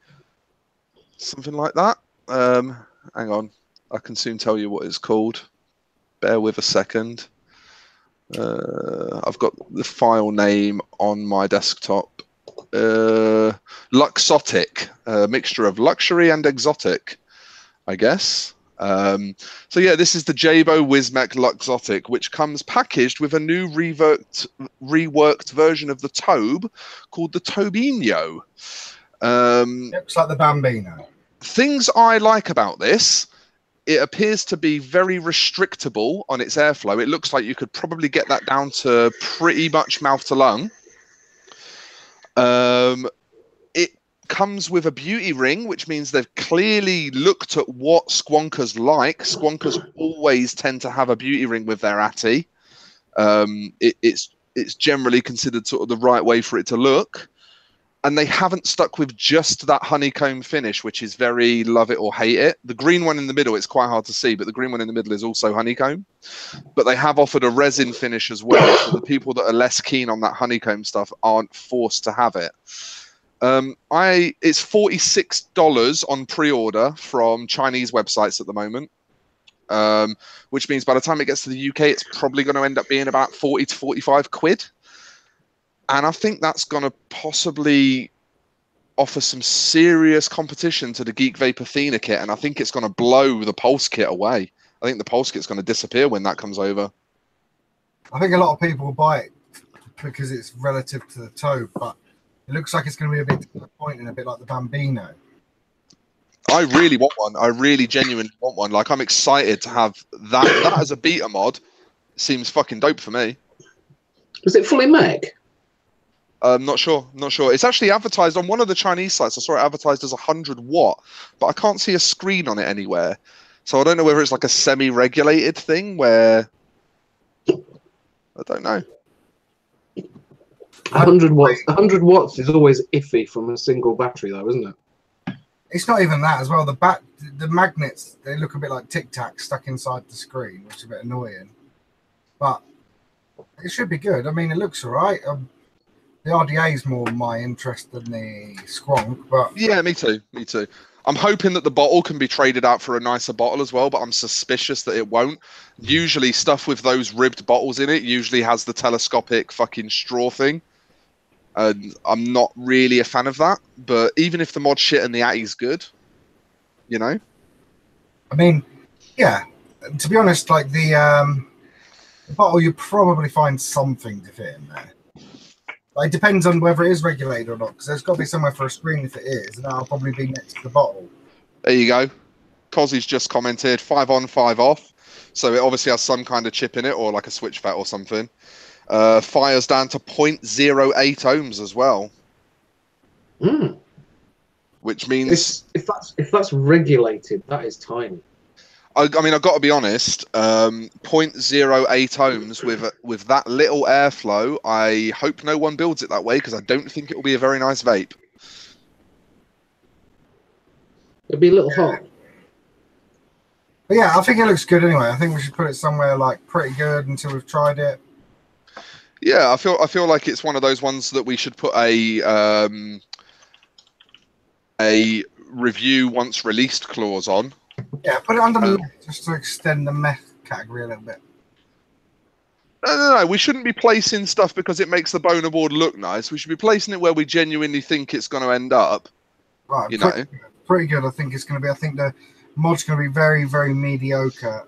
Something like that. Hang on. I can soon tell you what it's called. Bear with a second. I've got the file name on my desktop. Luxotic, a mixture of luxury and exotic, I guess. So yeah, this is the Jabo Wismec Luxotic, which comes packaged with a new reworked version of the Tobe called the Tobinho. Looks like the Bambino. Things I like about this: it appears to be very restrictable on its airflow. It looks like you could probably get that down to pretty much mouth to lung. It comes with a beauty ring, which means they've clearly looked at what squonkers like. Squonkers always tend to have a beauty ring with their Atty. It's generally considered sort of the right way for it to look. And they haven't stuck with just that honeycomb finish, which is very love it or hate it. The green one in the middle, it's quite hard to see, but the green one in the middle is also honeycomb. But they have offered a resin finish as well, so the people that are less keen on that honeycomb stuff aren't forced to have it. It's $46 on pre-order from Chinese websites at the moment, which means by the time it gets to the UK, it's probably going to end up being about 40 to 45 quid. And I think that's going to possibly offer some serious competition to the Geek Vape Athena kit, and I think it's going to blow the Pulse kit away. I think the Pulse kit's going to disappear when that comes over. I think a lot of people will buy it because it's relative to the Tobe, but it looks like it's going to be a bit disappointing, a bit like the Bambino. I really want one. I really genuinely want one. Like, I'm excited to have that. That as a beta mod seems fucking dope for me. Was it fully Mac? Not sure. It's actually advertised on one of the Chinese sites. I saw it advertised as 100 watt, but I can't see a screen on it anywhere. So I don't know whether it's like a semi-regulated thing where... I don't know. 100 watts. 100 watts is always iffy from a single battery, though, isn't it? It's not even that as well. The magnets, they look a bit like Tic Tacs stuck inside the screen, which is a bit annoying. But it should be good. I mean, it looks all right. The RDA is more my interest than the Squonk, but... Yeah, me too. I'm hoping that the bottle can be traded out for a nicer bottle as well, but I'm suspicious that it won't. Usually stuff with those ribbed bottles in it usually has the telescopic fucking straw thing. And I'm not really a fan of that, but even if the mod shit and the Atty's good, you know? I mean, yeah. To be honest, like the bottle, you probably find something to fit in there. It depends on whether it is regulated or not, because there's got to be somewhere for a screen if it is, and that'll probably be next to the bottle. There you go. Cozzy's just commented 5 on, 5 off. So it obviously has some kind of chip in it, or like a switch FET or something. Fires down to 0.08 ohms as well. Which means if that's regulated, that is tiny. I mean, I've got to be honest. 0.08 ohms with that little airflow. I hope no one builds it that way because I don't think it will be a very nice vape. It'd be a little hot. But yeah, I think it looks good anyway. I think we should put it somewhere like pretty good until we've tried it. Yeah, I feel like it's one of those ones that we should put a review once released clause on. Yeah, put it under meth just to extend the meth category a little bit. No. We shouldn't be placing stuff because it makes the boner board look nice. We should be placing it where we genuinely think it's going to end up. Right, you know. Pretty good. I think it's going to be. I think the mod's going to be very, very mediocre,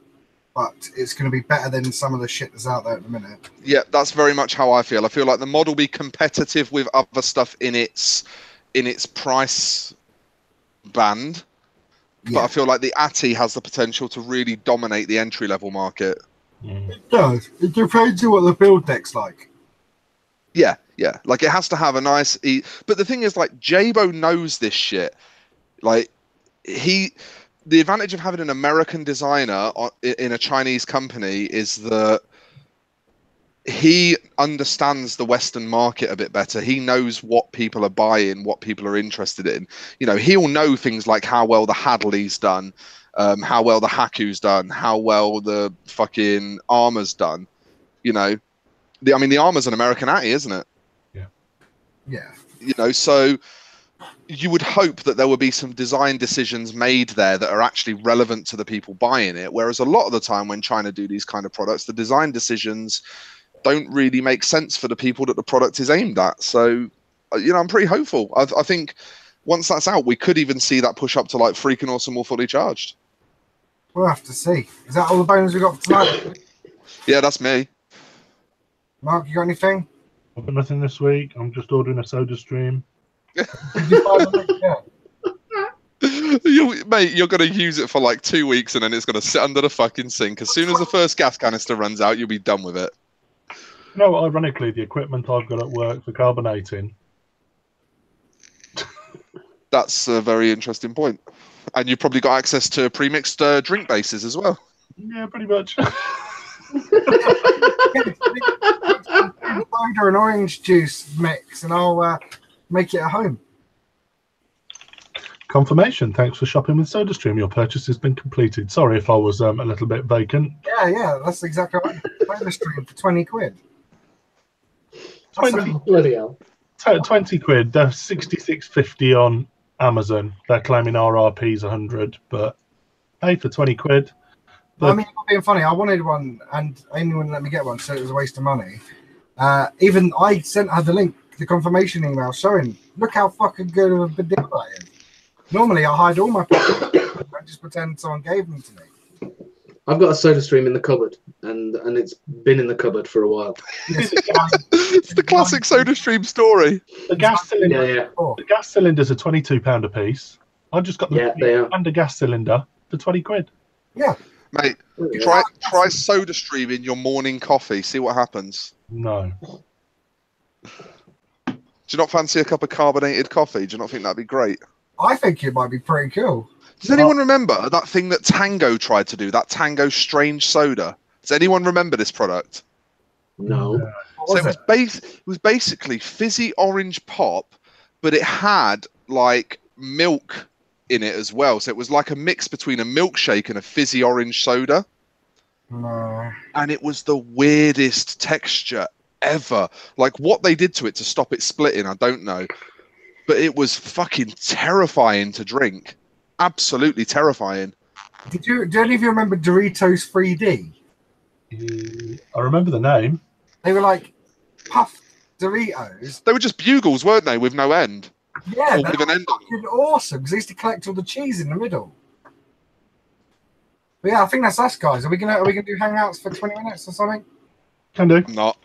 but it's going to be better than some of the shit that's out there at the minute. Yeah, that's very much how I feel. I feel like the mod will be competitive with other stuff in its price band. Yeah. But I feel like the Ati has the potential to really dominate the entry-level market. It does. It depends on what the build deck's like. Yeah. Like, it has to have a nice... But the thing is, like, Jabo knows this shit. Like, the advantage of having an American designer in a Chinese company is that he understands the Western market a bit better. He knows what people are buying, what people are interested in. You know, he'll know things like how well the Hadley's done, how well the Haku's done, how well the fucking Armor's done. You know, the Armor's an American Ati, isn't it? Yeah. You know, so you would hope that there would be some design decisions made there that are actually relevant to the people buying it. Whereas a lot of the time when trying to do these kind of products, the design decisions don't really make sense for the people that the product is aimed at. So, you know, I'm pretty hopeful. I think once that's out, we could even see that push up to like freaking awesome or fully charged. We'll have to see. Is that all the bonus we got for tonight? Yeah, that's me. Mark, you got anything? I've got nothing this week. I'm just ordering a soda stream. Did you find the link yet? Mate, you're going to use it for like 2 weeks and then it's going to sit under the fucking sink. As soon as the first gas canister runs out, you'll be done with it. No, ironically, the equipment I've got at work for carbonating. That's a very interesting point. And you've probably got access to pre-mixed drink bases as well. Yeah, pretty much. Soda and orange juice mix, and I'll make it at home. Confirmation. Thanks for shopping with SodaStream. Your purchase has been completed. Sorry if I was a little bit vacant. Yeah, that's exactly right. SodaStream for 20 quid. Bloody hell. 20 quid. They're 66.50 on Amazon. They're claiming RRP's 100, but hey, for 20 quid. I mean, not being funny, I wanted one, and Amy wouldn't let me get one, so it was a waste of money. Even I sent her the link, the confirmation email showing, look how fucking good of a deal that is. Normally, I hide all my products. I just pretend someone gave them to me. I've got a SodaStream in the cupboard, and it's been in the cupboard for a while. It's the classic SodaStream story. The gas cylinder. Yeah. The gas cylinders are £22 a piece. I just got the and a gas cylinder for 20 quid. Yeah. Mate, try SodaStream in your morning coffee. See what happens. No. Do you not fancy a cup of carbonated coffee? Do you not think that'd be great? I think it might be pretty cool. Does anyone remember that thing that Tango tried to do? That Tango Strange Soda. Does anyone remember this product? No. So it was basically fizzy orange pop, but it had like milk in it as well. So it was like a mix between a milkshake and a fizzy orange soda. No. And it was the weirdest texture ever. Like what they did to it to stop it splitting, I don't know. But it was fucking terrifying to drink. Absolutely terrifying. Do any of you remember Doritos 3D? I remember the name. They were like puffed Doritos. They were just bugles, weren't they, with no end? Yeah, Or they with an were end on them. fucking awesome because they used to collect all the cheese in the middle. But yeah, I think that's us, guys. Are we gonna do hangouts for 20 minutes or something? Can do. Not.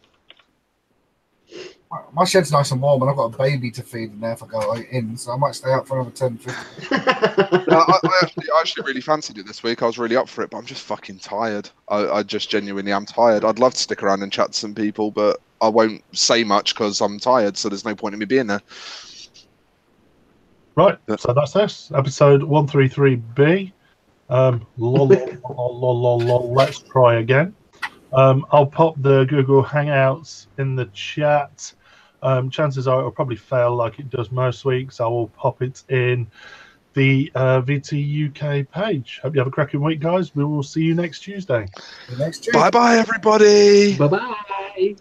My shed's nice and warm, and I've got a baby to feed in there if I go in, so I might stay out for another 10, 15. I actually really fancied it this week. I was really up for it, but I'm just fucking tired. I just genuinely am tired. I'd love to stick around and chat to some people, but I won't say much because I'm tired, so there's no point in me being there. Right, so that's this episode 133B. Let's try again. I'll pop the Google Hangouts in the chat. Chances are it'll probably fail like it does most weeks. I will pop it in the VT UK page. Hope you have a cracking week, guys. We will see you next Tuesday. Bye bye, everybody. Bye bye.